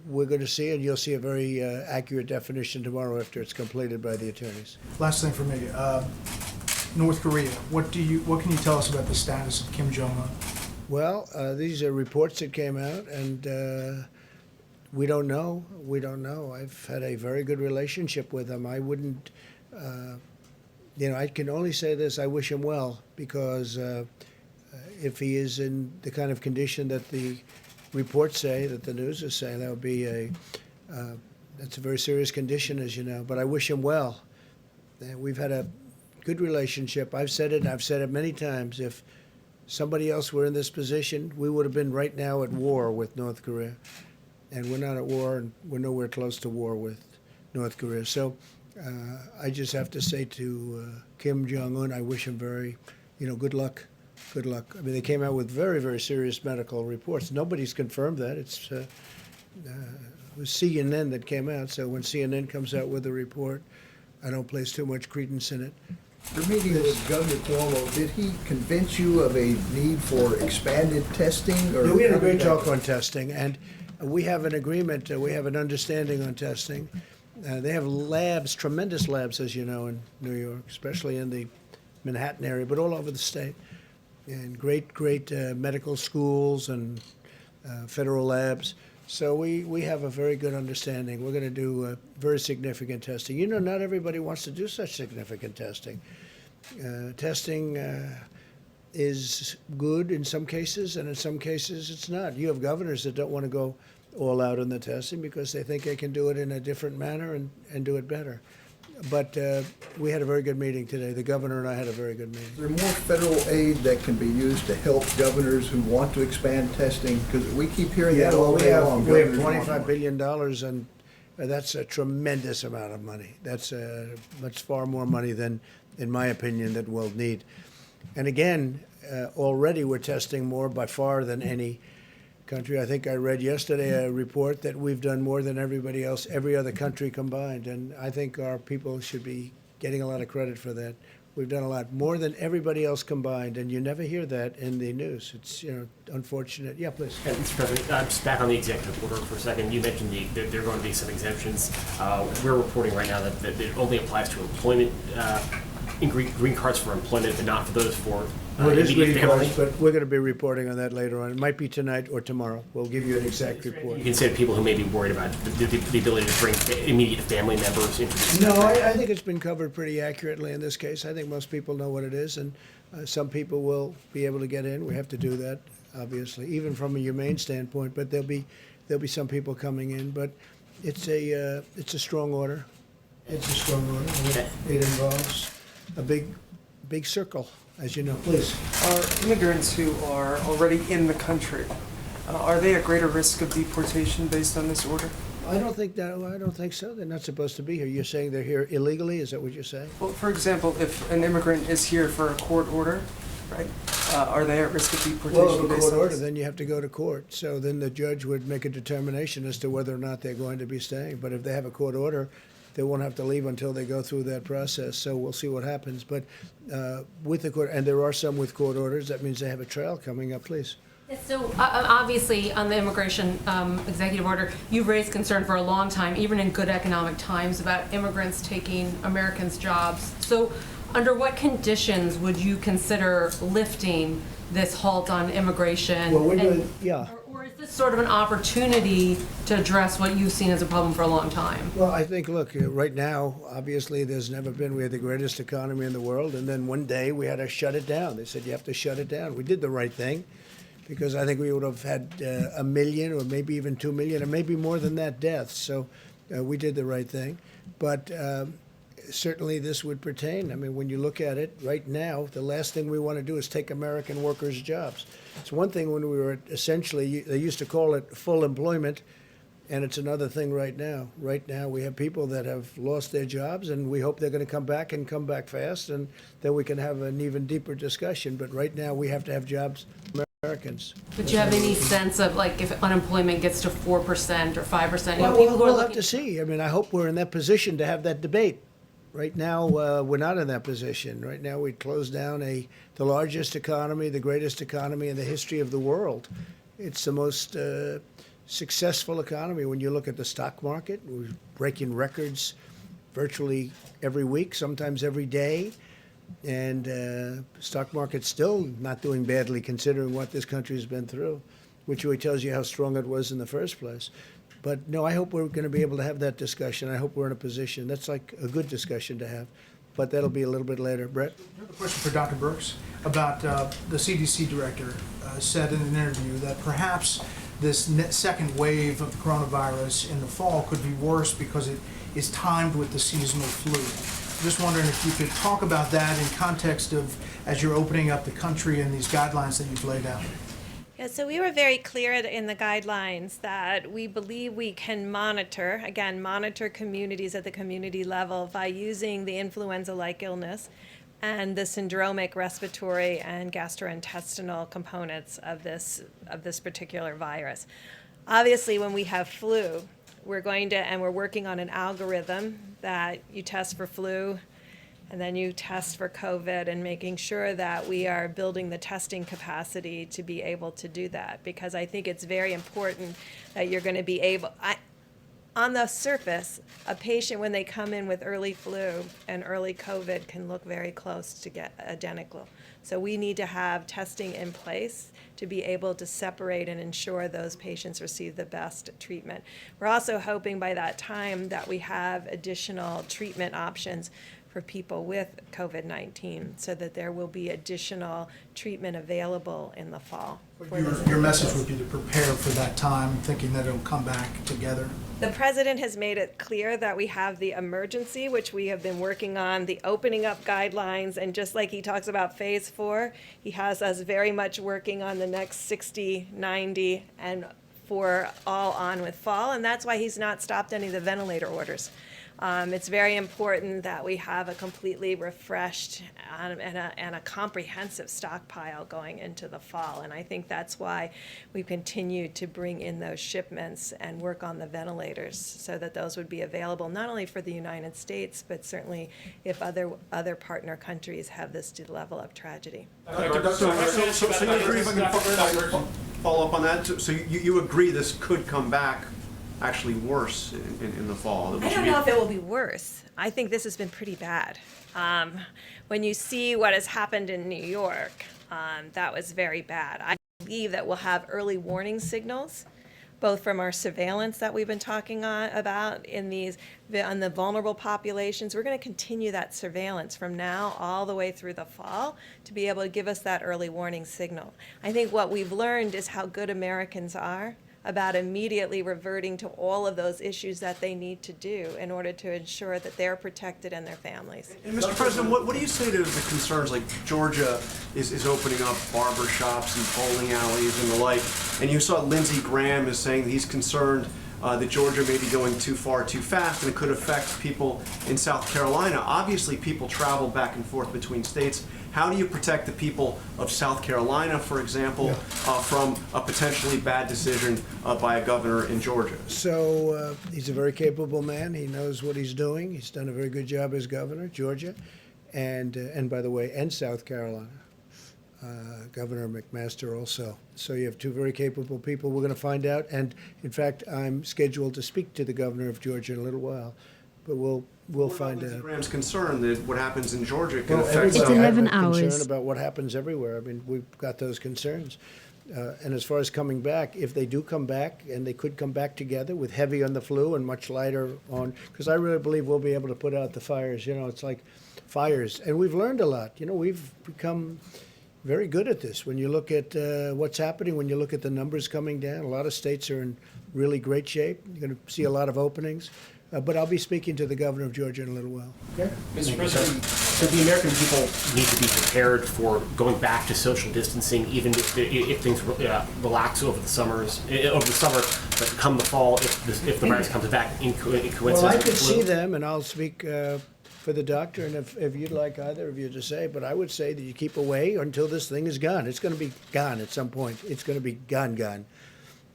We're going to see, and you'll see a very accurate definition tomorrow after it's completed by the attorneys. Last thing for me, North Korea. What can you tell us about the status of Kim Jong-un? Well, these are reports that came out, and we don't know. We don't know. I've had a very good relationship with him. I wouldn't, I can only say this: I wish him well, because if he is in the kind of condition that the reports say, that the news is saying, that would be that's a very serious condition, as you know. But I wish him well. We've had a good relationship. I've said it, and I've said it many times. If somebody else were in this position, we would have been right now at war with North Korea. And we're not at war, and we're nowhere close to war with North Korea. So I just have to say to Kim Jong-un, I wish him very, good luck. Good luck. I mean, they came out with very, very serious medical reports. Nobody's confirmed that. It was CNN that came out. So when CNN comes out with a report, I don't place too much credence in it. Your meeting with Governor Cuomo, did he convince you of a need for expanded testing? Or Yeah, we had a great talk on testing, and we have an agreement, we have an understanding on testing. They have labs, tremendous labs, as you know, in New York, especially in the Manhattan area, but all over the state. And great medical schools and federal labs. So we have a very good understanding. We're going to do very significant testing. Not everybody wants to do such significant testing. Testing is good in some cases, and in some cases it's not. You have governors that don't want to go all out in the testing because they think they can do it in a different manner and do it better. But we had a very good meeting today. The governor and I had a very good meeting. Is there more federal aid that can be used to help governors who want to expand testing? Because we keep hearing that all day long. We have Governors want more. $25 billion, and that's a tremendous amount of money. That's much far more money than, in my opinion, that we'll need. And again, already we're testing more by far than any country. I think I read yesterday a report that we've done more than everybody else, every other country combined. And I think our people should be getting a lot of credit for that. We've done a lot, more than everybody else combined, and you never hear that in the news. It's, unfortunate. Yeah, please. And Mr. President, just back on the executive order for a second. You mentioned that there are going to be some exemptions. We're reporting right now that it only applies to employment, green cards for employment, but not for those for Well, it is immediate green family. cards, but we're going to be reporting on that later on. It might be tonight or tomorrow. We'll give you an exact report. You consider people who may be worried about the ability to bring immediate family members into this. No, I think it's been covered pretty accurately in this case. I think most people know what it is, and some people will be able to get in. We have to do that, obviously, even from a humane standpoint. But there'll be some people coming in. But it's a strong order. It's a strong order. It involves a big circle, as you know. Please. Are immigrants who are already in the country, are they at greater risk of deportation based on this order? I don't think so. They're not supposed to be here. You're saying they're here illegally? Is that what you're saying? Well, for example, if an immigrant is here for a court order, right, are they at risk of deportation Well, if a based court on order, this? then you have to go to court. So then the judge would make a determination as to whether or not they're going to be staying. But if they have a court order, they won't have to leave until they go through that process. So we'll see what happens. But with the court, and there are some with court orders, that means they have a trial coming up. Please. So obviously, on the immigration executive order, you've raised concern for a long time, even in good economic times, about immigrants taking Americans' jobs. So under what conditions would you consider lifting this halt on immigration? Well, we're doing, yeah. Or is this sort of an opportunity to address what you've seen as a problem for a long time? Well, I think, look, right now, obviously, we had the greatest economy in the world, and then one day we had to shut it down. They said, you have to shut it down. We did the right thing, because I think we would have had 1 million or maybe even 2 million or maybe more than that deaths. So we did the right thing. But certainly this would pertain. I mean, when you look at it right now, the last thing we want to do is take American workers' jobs. It's one thing when we were essentially, they used to call it full employment, and it's another thing right now. Right now, we have people that have lost their jobs, and we hope they're going to come back and come back fast, and then we can have an even deeper discussion. But right now, we have to have jobs for Americans. Would you have any sense of, like, if unemployment gets to 4% or 5%? You know, Well, people who are we'll have looking to see. I mean, I hope we're in that position to have that debate. Right now, we're not in that position. Right now, we closed down the largest economy, the greatest economy in the history of the world. It's the most successful economy. When you look at the stock market, we're breaking records virtually every week, sometimes every day. And stock market's still not doing badly considering what this country has been through, which really tells you how strong it was in the first place. But no, I hope we're going to be able to have that discussion. I hope we're in a position. That's like a good discussion to have. But that'll be a little bit later. Brett? I have a question for Dr. Birx about the CDC director said in an interview that perhaps this second wave of the coronavirus in the fall could be worse because it is timed with the seasonal flu. I'm just wondering if you could talk about that in context of as you're opening up the country and these guidelines that you've laid out. Yeah, so we were very clear in the guidelines that we believe we can monitor communities at the community level by using the influenza-like illness and the syndromic respiratory and gastrointestinal components of this particular virus. Obviously, when we have flu, we're working on an algorithm that you test for flu, and then you test for COVID, and making sure that we are building the testing capacity to be able to do that. Because I think it's very important that you're going to be able, on the surface, a patient when they come in with early flu and early COVID can look very close to get identical. So we need to have testing in place to be able to separate and ensure those patients receive the best treatment. We're also hoping by that time that we have additional treatment options for people with COVID-19, so that there will be additional treatment available in the fall. Your message would be to prepare for that time, thinking that it'll come back together? The president has made it clear that we have the emergency, which we have been working on, the opening up guidelines, and just like he talks about phase 4, he has us very much working on the next 60, 90, and for all on with fall, and that's why he's not stopped any of the ventilator orders. It's very important that we have a completely refreshed and a comprehensive stockpile going into the fall. And I think that's why we continue to bring in those shipments and work on the ventilators so that those would be available not only for the United States, but certainly if other partner countries have this level of tragedy. So you agree, if I can follow up on that? So you agree this could come back actually worse in the fall? I don't know if it will be worse. I think this has been pretty bad. When you see what has happened in New York, that was very bad. I believe that we'll have early warning signals, both from our surveillance that we've been talking about on the vulnerable populations. We're going to continue that surveillance from now all the way through the fall to be able to give us that early warning signal. I think what we've learned is how good Americans are about immediately reverting to all of those issues that they need to do in order to ensure that they're protected and their families. And Mr. President, what do you say to the concerns like Georgia is opening up barber shops and bowling alleys and the like, and you saw Lindsey Graham is saying that he's concerned that Georgia may be going too far too fast and it could affect people in South Carolina. Obviously, people travel back and forth between states. How do you protect the people of South Carolina, for example, from a potentially bad decision by a governor in Georgia? So he's a very capable man. He knows what he's doing. He's done a very good job as governor, Georgia, and by the way, and South Carolina. Governor McMaster also. So you have two very capable people. We're going to find out. And in fact, I'm scheduled to speak to the governor of Georgia in a little while. But we'll find out. Graham's concern that what happens in Georgia can affect. Everybody It's 11 hours. Concern about what happens everywhere. I mean, we've got those concerns. And as far as coming back, if they do come back, and they could come back together with heavy on the flu and much lighter on, because I really believe we'll be able to put out the fires. You know, it's like fires, and we've learned a lot. You know, we've become very good at this. When you look at what's happening, when you look at the numbers coming down, a lot of states are in really great shape. You're going to see a lot of openings. But I'll be speaking to the governor of Georgia in a little while. Okay? Mr. President, so the American people need to be prepared for going back to social distancing, even if things relax over the summer, but come the fall, if the virus comes back in coincidence. Well, I could see them, and I'll speak for the doctor, and if you'd like either of you to say, but I would say that you keep away until this thing is gone. It's going to be gone at some point. It's going to be gone.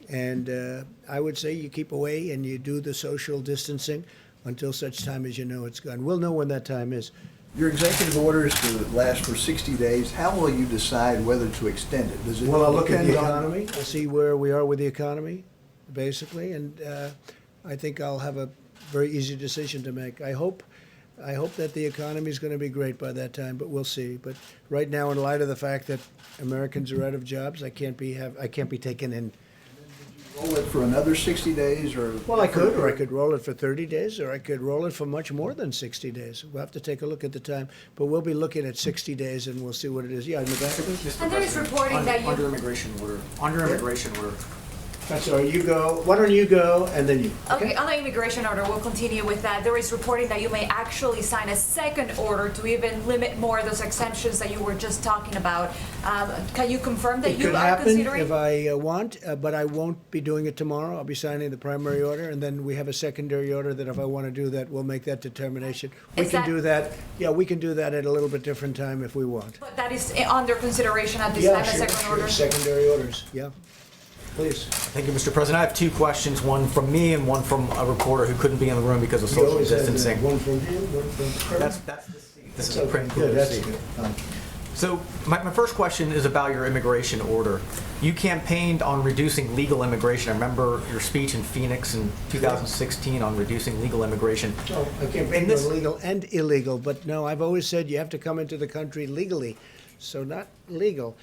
And I would say you keep away and you do the social distancing until such time as you know it's gone. We'll know when that time is. Your executive orders to last for 60 days. How will you decide whether to extend it? Does it Well, I'll look at the depend on- economy. I'll see where we are with the economy, basically, and I think I'll have a very easy decision to make. I hope that the economy is going to be great by that time, but we'll see. But right now, in light of the fact that Americans are out of jobs, I can't be taken in. Roll it for another 60 days, or? Well, I could roll it for 30 days, or I could roll it for much more than 60 days. We'll have to take a look at the time, but we'll be looking at 60 days, and we'll see what it is. Yeah, in the back, please. And there is reporting that you... Under immigration order. That's all right. You go. Why don't you go, and then you. Okay, on the immigration order, we'll continue with that. There is reporting that you may actually sign a second order to even limit more of those exemptions that you were just talking about. Can you confirm that It you could are happen considering? if I want, but I won't be doing it tomorrow. I'll be signing the primary order, and then we have a secondary order that if I want to do that, we'll make that determination. We Is can that- do that. Yeah, we can do that at a little bit different time if we want. But that is under consideration at this Yeah, time, a sure, second sure. order? Secondary orders, yeah. Please. Thank you, Mr. President. I have two questions, one from me and one from a reporter who couldn't be in the room because of You social always have distancing. one from him, one from That's the seat. This is a Okay, print good, that's seat. good. So my first question is about your immigration order. You campaigned on reducing legal immigration. I remember your speech in Phoenix in 2016 on reducing legal immigration. Oh, I can't In be this- legal and illegal, but no, I've always said you have to come into the country legally, so not legal.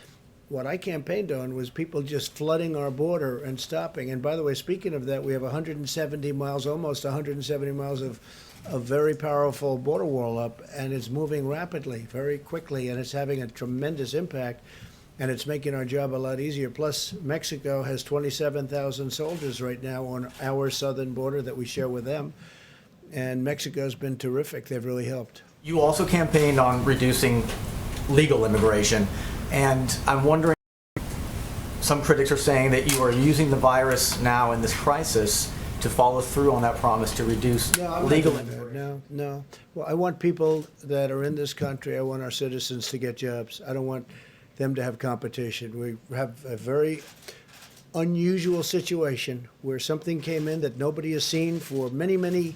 What I campaigned on was people just flooding our border and stopping. And by the way, speaking of that, we have 170 miles, almost 170 miles of very powerful border wall up, and it's moving rapidly, very quickly, and it's having a tremendous impact, and it's making our job a lot easier. Plus, Mexico has 27,000 soldiers right now on our southern border that we share with them, and Mexico's been terrific. They've really helped. You also campaigned on reducing legal immigration. And I'm wondering, some critics are saying that you are using the virus now in this crisis to follow through on that promise to reduce No, I'm not legal doing that. No. Well, I want people that are in this country, I want our citizens to get jobs. I don't want them to have competition. We have a very unusual situation where something came in that nobody has seen for many, many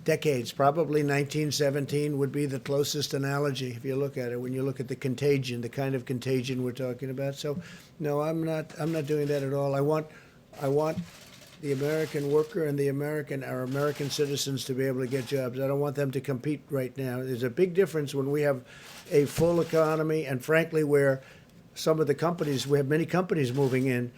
decades. Probably 1917 would be the closest analogy if you look at it, when you look at the contagion, the kind of contagion we're talking about. So, no, I'm not doing that at all. I want the American worker and our American citizens to be able to get jobs. I don't want them to compete right now. There's a big difference when we have a full economy, and frankly, where some of the companies, we have many companies moving in,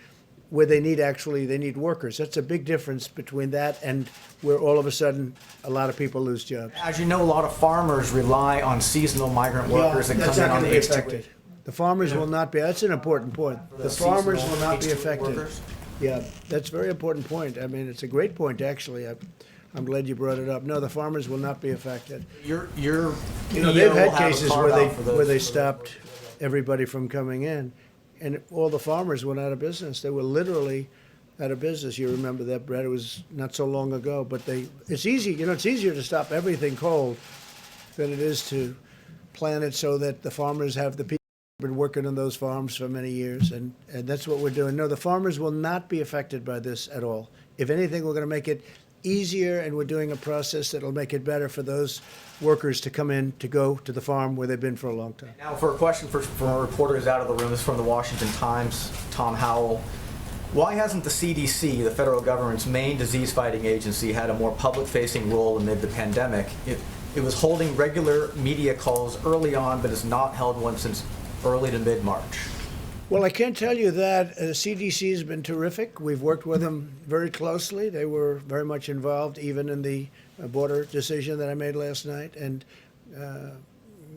where they need workers. That's a big difference between that and where all of a sudden a lot of people lose jobs. As you know, a lot of farmers rely on seasonal migrant workers that That's come in not on going the to be affected. The farmers will not be. That's an important point. The farmers will not be affected. Yeah, that's a very important point. I mean, it's a great point, actually. I'm glad you brought it up. No, the farmers will not be affected. Your They've had cases where they stopped everybody from coming in, and all the farmers went out of business. They were literally out of business. You remember that, Brett? It was not so long ago. But it's easy. It's easier to stop everything cold than it is to plan it so that the farmers have the people who've been working on those farms for many years, and that's what we're doing. No, the farmers will not be affected by this at all. If anything, we're going to make it easier, and we're doing a process that'll make it better for those workers to come in, to go to the farm where they've been for a long time. Now, for a question from a reporter who's out of the room, this is from the Washington Times, Tom Howell. Why hasn't the CDC, the federal government's main disease-fighting agency, had a more public-facing role amid the pandemic? It was holding regular media calls early on, but has not held one since early to mid-March. Well, I can't tell you that. The CDC has been terrific. We've worked with them very closely. They were very much involved, even in the border decision that I made last night. And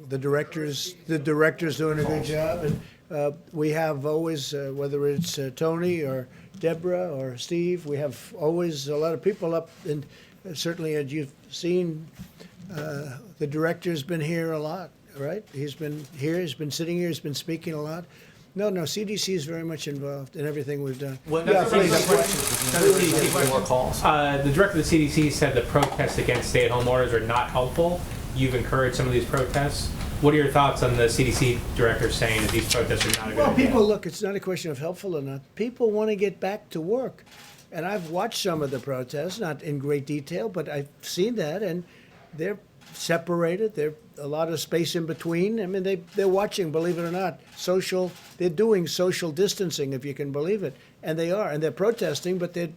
the director's doing a good job. And we have always, whether it's Tony or Deborah or Steve, we have always a lot of people up. And certainly, as you've seen, the director's been here a lot, right? He's been here. He's been sitting here. He's been speaking a lot. No, CDC is very much involved in everything we've done. Well, Yeah, please. More calls. The director of the CDC said the protests against stay-at-home orders are not helpful. You've encouraged some of these protests. What are your thoughts on the CDC director saying that these protests are not a good idea? People, look, it's not a question of helpful or not. People want to get back to work. And I've watched some of the protests, not in great detail, but I've seen that, and they're separated. There's a lot of space in between. I mean, they're watching, believe it or not, they're doing social distancing, if you can believe it. And they are, and they're protesting, but the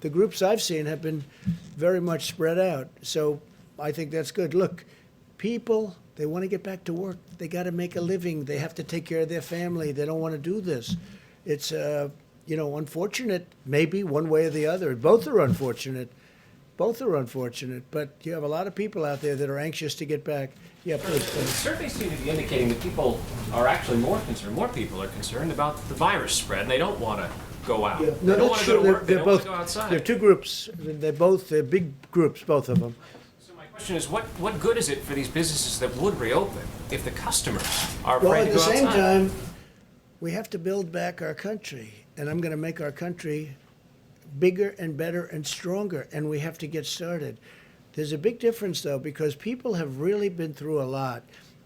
groups I've seen have been very much spread out. So I think that's good. Look, people, they want to get back to work. They got to make a living. They have to take care of their family. They don't want to do this. It's, unfortunate, maybe one way or the other. Both are unfortunate. But you have a lot of people out there that are anxious to get back. Yeah, please. Surveys seem to be indicating that people are actually more concerned. More people are concerned about the virus spread. They don't want to go out. Yeah. They don't want to go to work. They don't want to go outside. They're two groups. They're big groups, both of them. So my question is, what good is it for these businesses that would reopen if the customers are Well, afraid at to the go outside? same time, we have to build back our country, and I'm going to make our country bigger and better and stronger, and we have to get started. There's a big difference, though, because people have really been through a lot,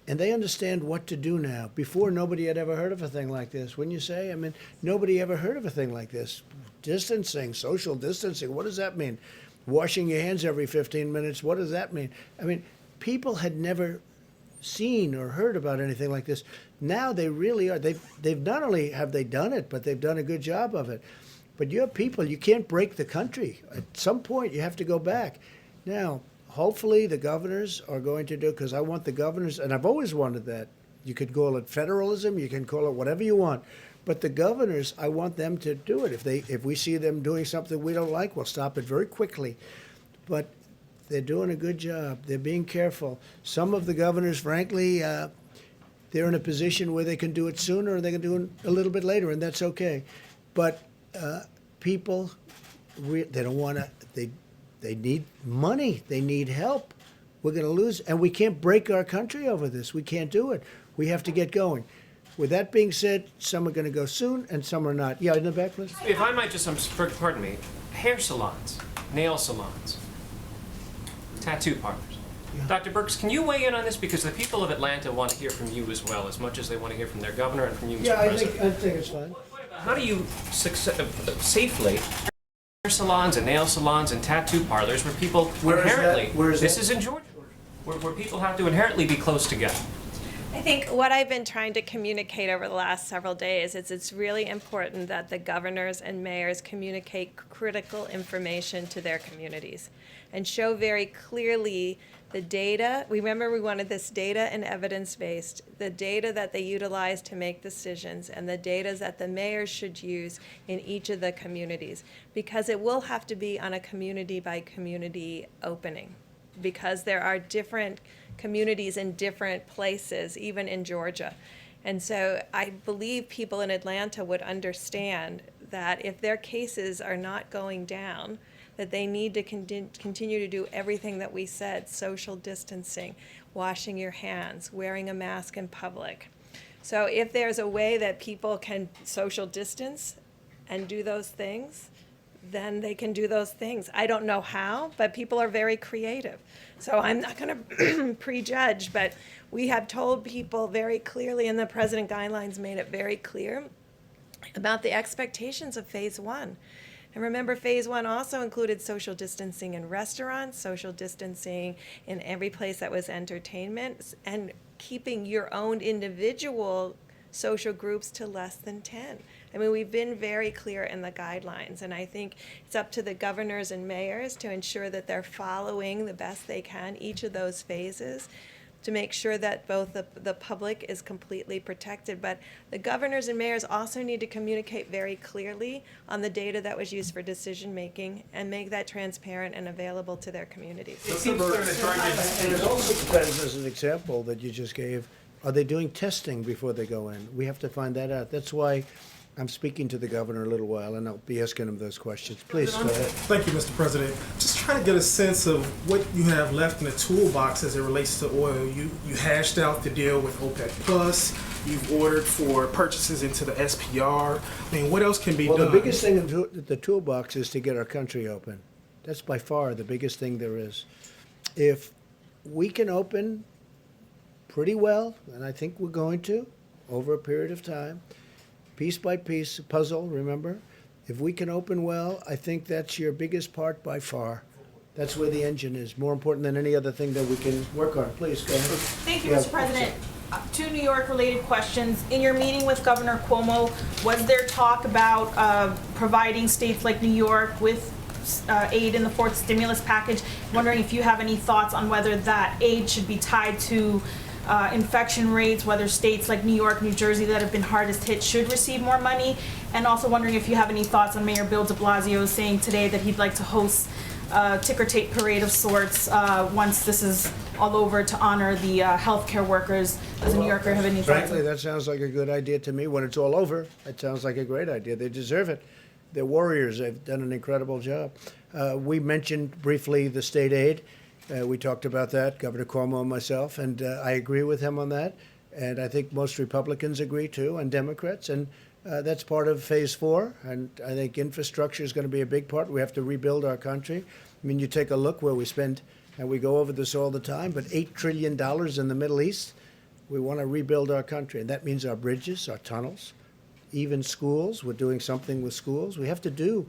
and they understand what to do now. Before, nobody had ever heard of a thing like this. Wouldn't you say? I mean, nobody ever heard of a thing like this. Distancing, social distancing, what does that mean? Washing your hands every 15 minutes, what does that mean? I mean, people had never seen or heard about anything like this. Now they really are. They've not only have they done it, but they've done a good job of it. But you have people, you can't break the country. At some point, you have to go back. Now, hopefully the governors are going to do, because I want the governors, and I've always wanted that. You could call it federalism, you can call it whatever you want. But the governors, I want them to do it. If we see them doing something we don't like, we'll stop it very quickly. But they're doing a good job. They're being careful. Some of the governors, frankly, they're in a position where they can do it sooner or they can do it a little bit later, and that's okay. But people, they don't want to, they need money. They need help. We're going to lose, and we can't break our country over this. We can't do it. We have to get going. With that being said, some are going to go soon and some are not. Yeah, in the back, please. If I might just, pardon me, hair salons, nail salons, tattoo parlors. Dr. Birx, can you weigh in on this? Because the people of Atlanta want to hear from you as well, as much as they want to hear from their governor and from you, Mr. President. I think it's fine. How do you safely hair salons and nail salons and tattoo parlors where people inherently, this is in Georgia, where people have to inherently be close together? I think what I've been trying to communicate over the last several days is it's really important that the governors and mayors communicate critical information to their communities and show very clearly the data. Remember, we wanted this data and evidence-based, the data that they utilize to make decisions and the data that the mayors should use in each of the communities, because it will have to be on a community-by-community opening, because there are different communities in different places, even in Georgia. And so I believe people in Atlanta would understand that if their cases are not going down, that they need to continue to do everything that we said: social distancing, washing your hands, wearing a mask in public. So if there's a way that people can social distance and do those things, then they can do those things. I don't know how, but people are very creative. So I'm not going to prejudge, but we have told people very clearly, and the President guidelines made it very clear about the expectations of phase one. And remember, phase one also included social distancing in restaurants, social distancing in every place that was entertainment, and keeping your own individual social groups to less than 10. I mean, we've been very clear in the guidelines, and I think it's up to the governors and mayors to ensure that they're following the best they can each of those phases to make sure that both the public is completely protected. But the governors and mayors also need to communicate very clearly on the data that was used for decision making and make that transparent and available to their communities. It seems clear that and it also depends, as an example that you just gave, are they doing testing before they go in? We have to find that out. That's why I'm speaking to the governor a little while, and I'll be asking him those questions. Please, go ahead. Thank you, Mr. President. Just trying to get a sense of what you have left in the toolbox as it relates to oil. You hashed out the deal with OPEC Plus. You've ordered for purchases into the SPR. I mean, what else can be done? Well, the biggest thing in the toolbox is to get our country open. That's by far the biggest thing there is. If we can open pretty well, and I think we're going to, over a period of time, piece by piece, puzzle, remember? If we can open well, I think that's your biggest part by far. That's where the engine is, more important than any other thing that we can work on. Please, go ahead. Thank you, Mr. President. Two New York-related questions. In your meeting with Governor Cuomo, was there talk about providing states like New York with aid in the fourth stimulus package? I'm wondering if you have any thoughts on whether that aid should be tied to infection rates, whether states like New York, New Jersey that have been hardest hit should receive more money, and also wondering if you have any thoughts on Mayor Bill de Blasio saying today that he'd like to host a ticker tape parade of sorts once this is all over to honor the healthcare workers. As a New Yorker, have any thoughts? Frankly, that sounds like a good idea to me. When it's all over, it sounds like a great idea. They deserve it. They're warriors. They've done an incredible job. We mentioned briefly the state aid. We talked about that, Governor Cuomo and myself, and I agree with him on that. And I think most Republicans agree too, and Democrats. And that's part of phase 4. And I think infrastructure is going to be a big part. We have to rebuild our country. I mean, you take a look where we spend, and we go over this all the time, but $8 trillion in the Middle East. We want to rebuild our country. And that means our bridges, our tunnels, even schools. We're doing something with schools. We have to do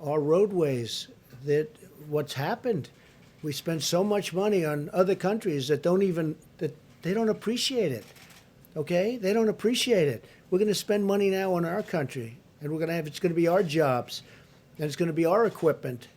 our roadways. That what's happened. We spend so much money on other countries that they don't appreciate it. Okay? They don't appreciate it. We're going to spend money now on our country, and it's going to be our jobs, and it's going to be our equipment.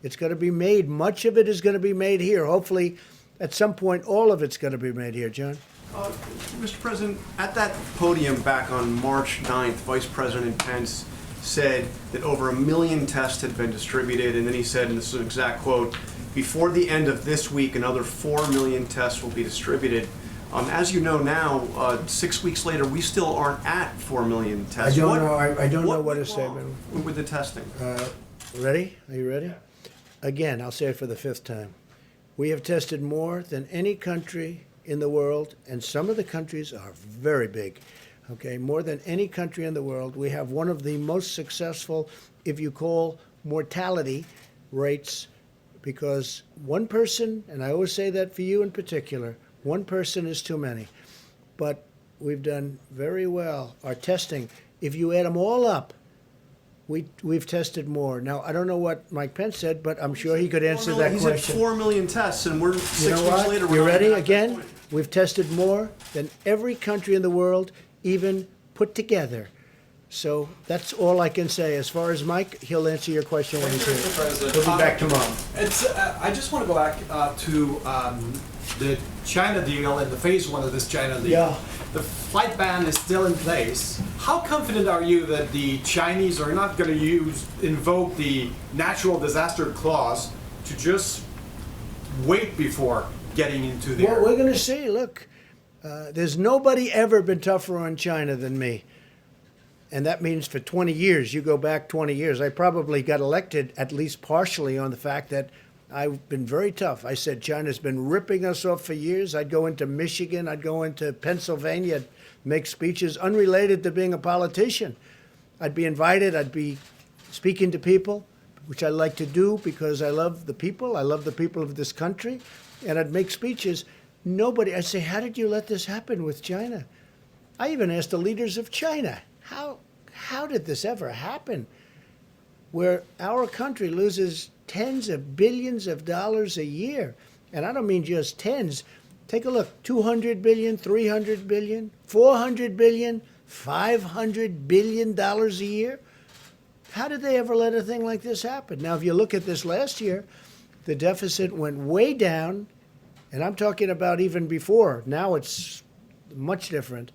It's going to be made. Much of it is going to be made here. Hopefully, at some point, all of it's going to be made here. John? Mr. President, at that podium back on March 9th, Vice President Pence said that over 1 million tests had been distributed, and then he said, and this is an exact quote, before the end of this week, another 4 million tests will be distributed. As you know now, 6 weeks later, we still aren't at 4 million tests. I don't know what to say. With the testing. Ready? Are you ready? Again, I'll say it for the 5th time. We have tested more than any country in the world, and some of the countries are very big. Okay, more than any country in the world. We have one of the most successful, if you call mortality rates because one person, and I always say that for you in particular, one person is too many. But we've done very well. Our testing, if you add them all up, we've tested more. Now, I don't know what Mike Pence said, but I'm sure he could answer that He's question. at 4 million tests, and we're 6 You know weeks what? later. we're You not ready? at that Again, point. we've tested more than every country in the world, even put together. So that's all I can say. As far as Mike, he'll answer your question when he's here. Mr. President. He'll be back tomorrow. I just want to go back to the China deal and the phase one of this China deal. Yeah. The flight ban is still in place. How confident are you that the Chinese are not going to invoke the natural disaster clause to just wait before getting into their... Well, we're going to see. Look, there's nobody ever been tougher on China than me. And that means for 20 years, you go back 20 years. I probably got elected at least partially on the fact that I've been very tough. I said China's been ripping us off for years. I'd go into Michigan, I'd go into Pennsylvania, I'd make speeches unrelated to being a politician. I'd be invited, I'd be speaking to people, which I like to do because I love the people. I love the people of this country. And I'd make speeches. I'd say, how did you let this happen with China? I even asked the leaders of China, how did this ever happen? Where our country loses tens of billions of dollars a year. And I don't mean just tens. Take a look, 200 billion, 300 billion, 400 billion, 500 billion dollars a year. How did they ever let a thing like this happen? Now, if you look at this last year, the deficit went way down, and I'm talking about even before. Now it's much different.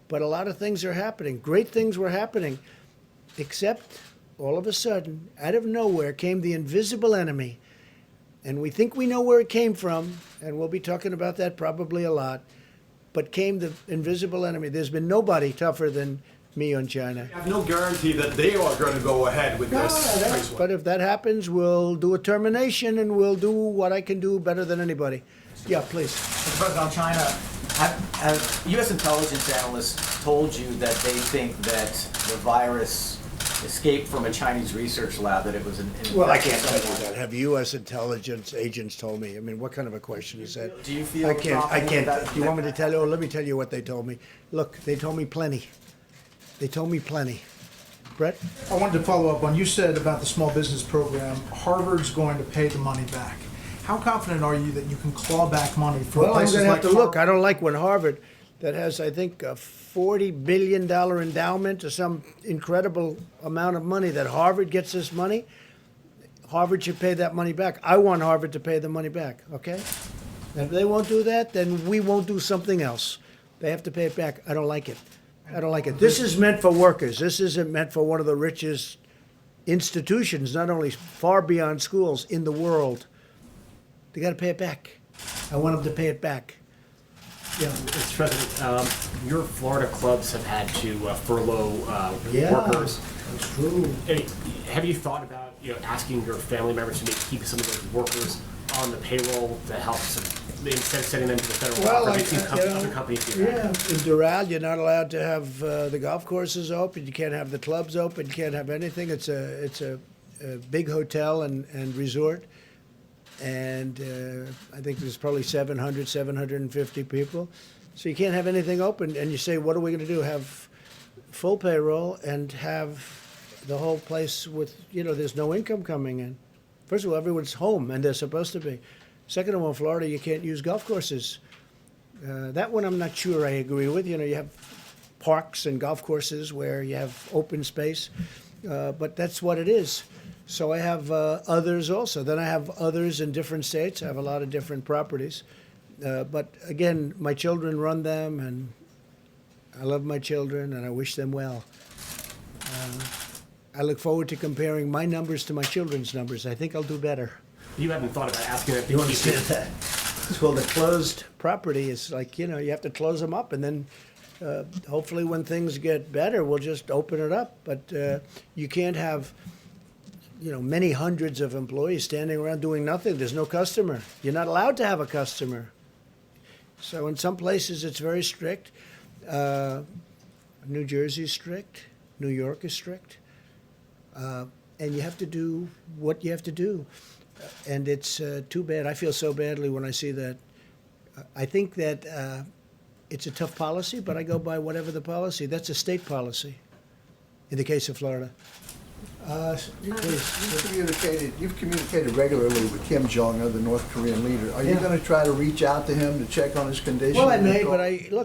But a lot of things are happening. Great things were happening, except all of a sudden, out of nowhere, came the invisible enemy. And we think we know where it came from, and we'll be talking about that probably a lot. But came the invisible enemy. There's been nobody tougher than me on China. I have no guarantee that they are going to go ahead with this phase one. But if that happens, we'll do a termination, and we'll do what I can do better than anybody. Yeah, please. Mr. President, on China, have U.S. intelligence analysts told you that they think that the virus escaped from a Chinese research lab, that it was an... Well, I can't tell you that. Have U.S. intelligence agents told me? I mean, what kind of a question is that? Do you feel I can't. confident that- Do you want me to tell you? Oh, let me tell you what they told me. Look, they told me plenty. They told me plenty. Brett? I wanted to follow up on, you said about the small business program, Harvard's going to pay the money back. How confident are you that you can claw back money from Well, I'm places going to like have to look. Harvard? I don't like when Harvard, that has, I think, a $40 billion endowment or some incredible amount of money, that Harvard gets this money. Harvard should pay that money back. I want Harvard to pay the money back, okay? And if they won't do that, then we won't do something else. They have to pay it back. I don't like it. I don't like it. This is meant for workers. This isn't meant for one of the richest institutions, not only far beyond schools, in the world. They got to pay it back. I want them to pay it back. Yeah. Mr. President, your Florida clubs have had to furlough Yeah, workers. that's true. Have you thought about asking your family members to maybe keep some of those workers on the payroll to help instead of sending them to the federal government? We've seen other companies do that. Yeah, in Doral, you're not allowed to have the golf courses open. You can't have the clubs open. You can't have anything. It's a big hotel and resort. And I think there's probably 750 people. So you can't have anything open. And you say, what are we going to do? Have full payroll and have the whole place with, there's no income coming in. First of all, everyone's home, and they're supposed to be. Second of all, in Florida, you can't use golf courses. That one I'm not sure I agree with. You have parks and golf courses where you have open space, but that's what it is. So I have others also. Then I have others in different states. I have a lot of different properties. But again, my children run them, and I love my children, and I wish them well. I look forward to comparing my numbers to my children's numbers. I think I'll do better. You haven't thought about asking them to You keep understand that? Well, the closed property is like, you have to close them up, and then hopefully when things get better, we'll just open it up. But you can't have, many hundreds of employees standing around doing nothing. There's no customer. You're not allowed to have a customer. So in some places it's very strict. New Jersey is strict. New York is strict. and you have to do what you have to do. And it's too bad. I feel so badly when I see that. I think that it's a tough policy, but I go by whatever the policy. That's a state policy in the case of Florida. You've communicated regularly with Kim Jong-un, the North Korean leader. Are you going to try to reach out to him to check on his condition? Well, I may, but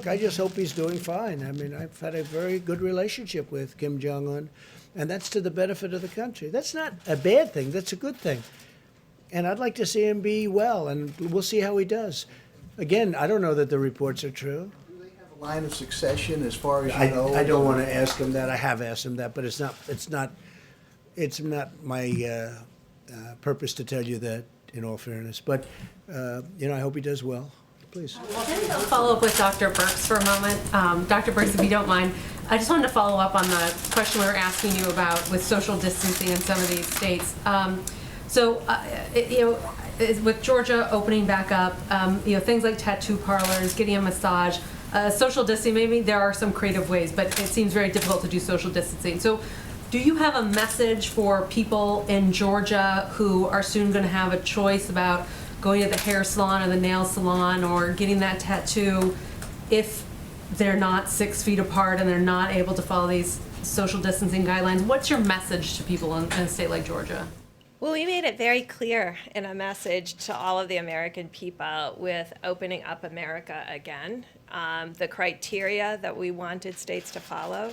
I just hope he's doing fine. I mean, I've had a very good relationship with Kim Jong-un, and that's to the benefit of the country. That's not a bad thing. That's a good thing. And I'd like to see him be well, and we'll see how he does. Again, I don't know that the reports are true. Do they have a line of succession as far as you know? I don't want to ask him that. I have asked him that, but it's not my purpose to tell you that, in all fairness. But, I hope he does well. Please. I'll follow up with Dr. Birx for a moment. Dr. Birx, if you don't mind, I just wanted to follow up on the question we were asking you about with social distancing in some of these states. With Georgia opening back up, things like tattoo parlors, getting a massage, social distancing, maybe there are some creative ways, but it seems very difficult to do social distancing. So do you have a message for people in Georgia who are soon going to have a choice about going to the hair salon or the nail salon or getting that tattoo if they're not 6 feet apart and they're not able to follow these social distancing guidelines? What's your message to people in a state like Georgia? Well, we made it very clear in a message to all of the American people with opening up America again, the criteria that we wanted states to follow.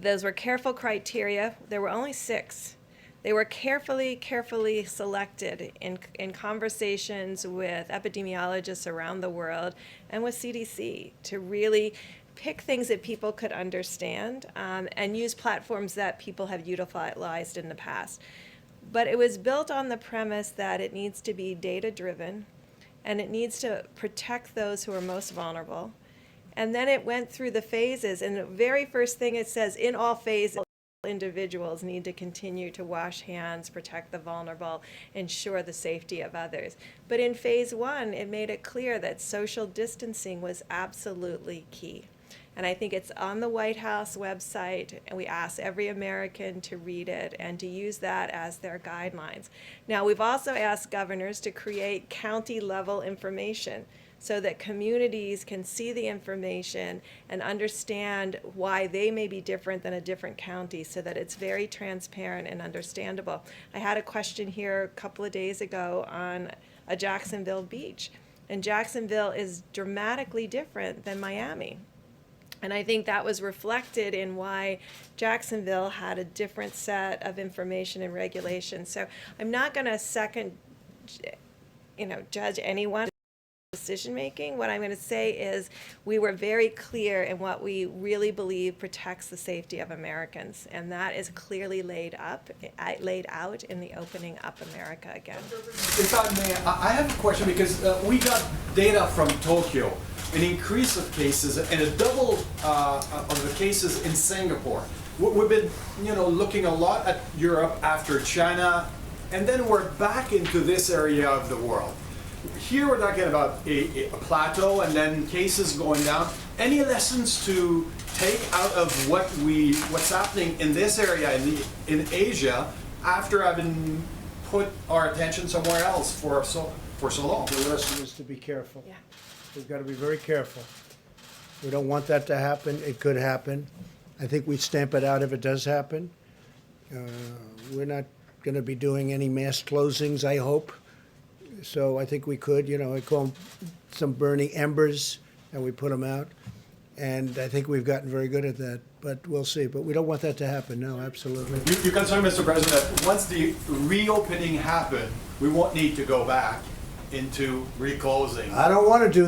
Those were careful criteria. There were only 6. They were carefully selected in conversations with epidemiologists around the world and with CDC to really pick things that people could understand and use platforms that people have utilized in the past. But it was built on the premise that it needs to be data-driven and it needs to protect those who are most vulnerable. And then it went through the phases, and the very first thing it says, in all phases, individuals need to continue to wash hands, protect the vulnerable, ensure the safety of others. But in phase 1, it made it clear that social distancing was absolutely key. And I think it's on the White House website, and we ask every American to read it and to use that as their guidelines. Now, we've also asked governors to create county-level information so that communities can see the information and understand why they may be different than a different county, so that it's very transparent and understandable. I had a question here a couple of days ago on a Jacksonville beach, and Jacksonville is dramatically different than Miami. And I think that was reflected in why Jacksonville had a different set of information and regulations. So I'm not going to judge anyone decision making. What I'm going to say is we were very clear in what we really believe protects the safety of Americans, and that is clearly laid out in the Opening Up America again. If I may, I have a question because we got data from Tokyo, an increase of cases and a double of the cases in Singapore. We've been, looking a lot at Europe after China, and then we're back into this area of the world. Here we're talking about a plateau and then cases going down. Any lessons to take out of what's happening in this area in Asia after having put our attention somewhere else for so long? The lesson is to be careful. Yeah. We've got to be very careful. We don't want that to happen. It could happen. I think we'd stamp it out if it does happen. We're not going to be doing any mass closings, I hope. So I think we could, I call them some burning embers, and we put them out. And I think we've gotten very good at that, but we'll see. But we don't want that to happen, no, absolutely. You concerned, Mr. President, that once the reopening happened, we won't need to go back into reclosing. I don't want to do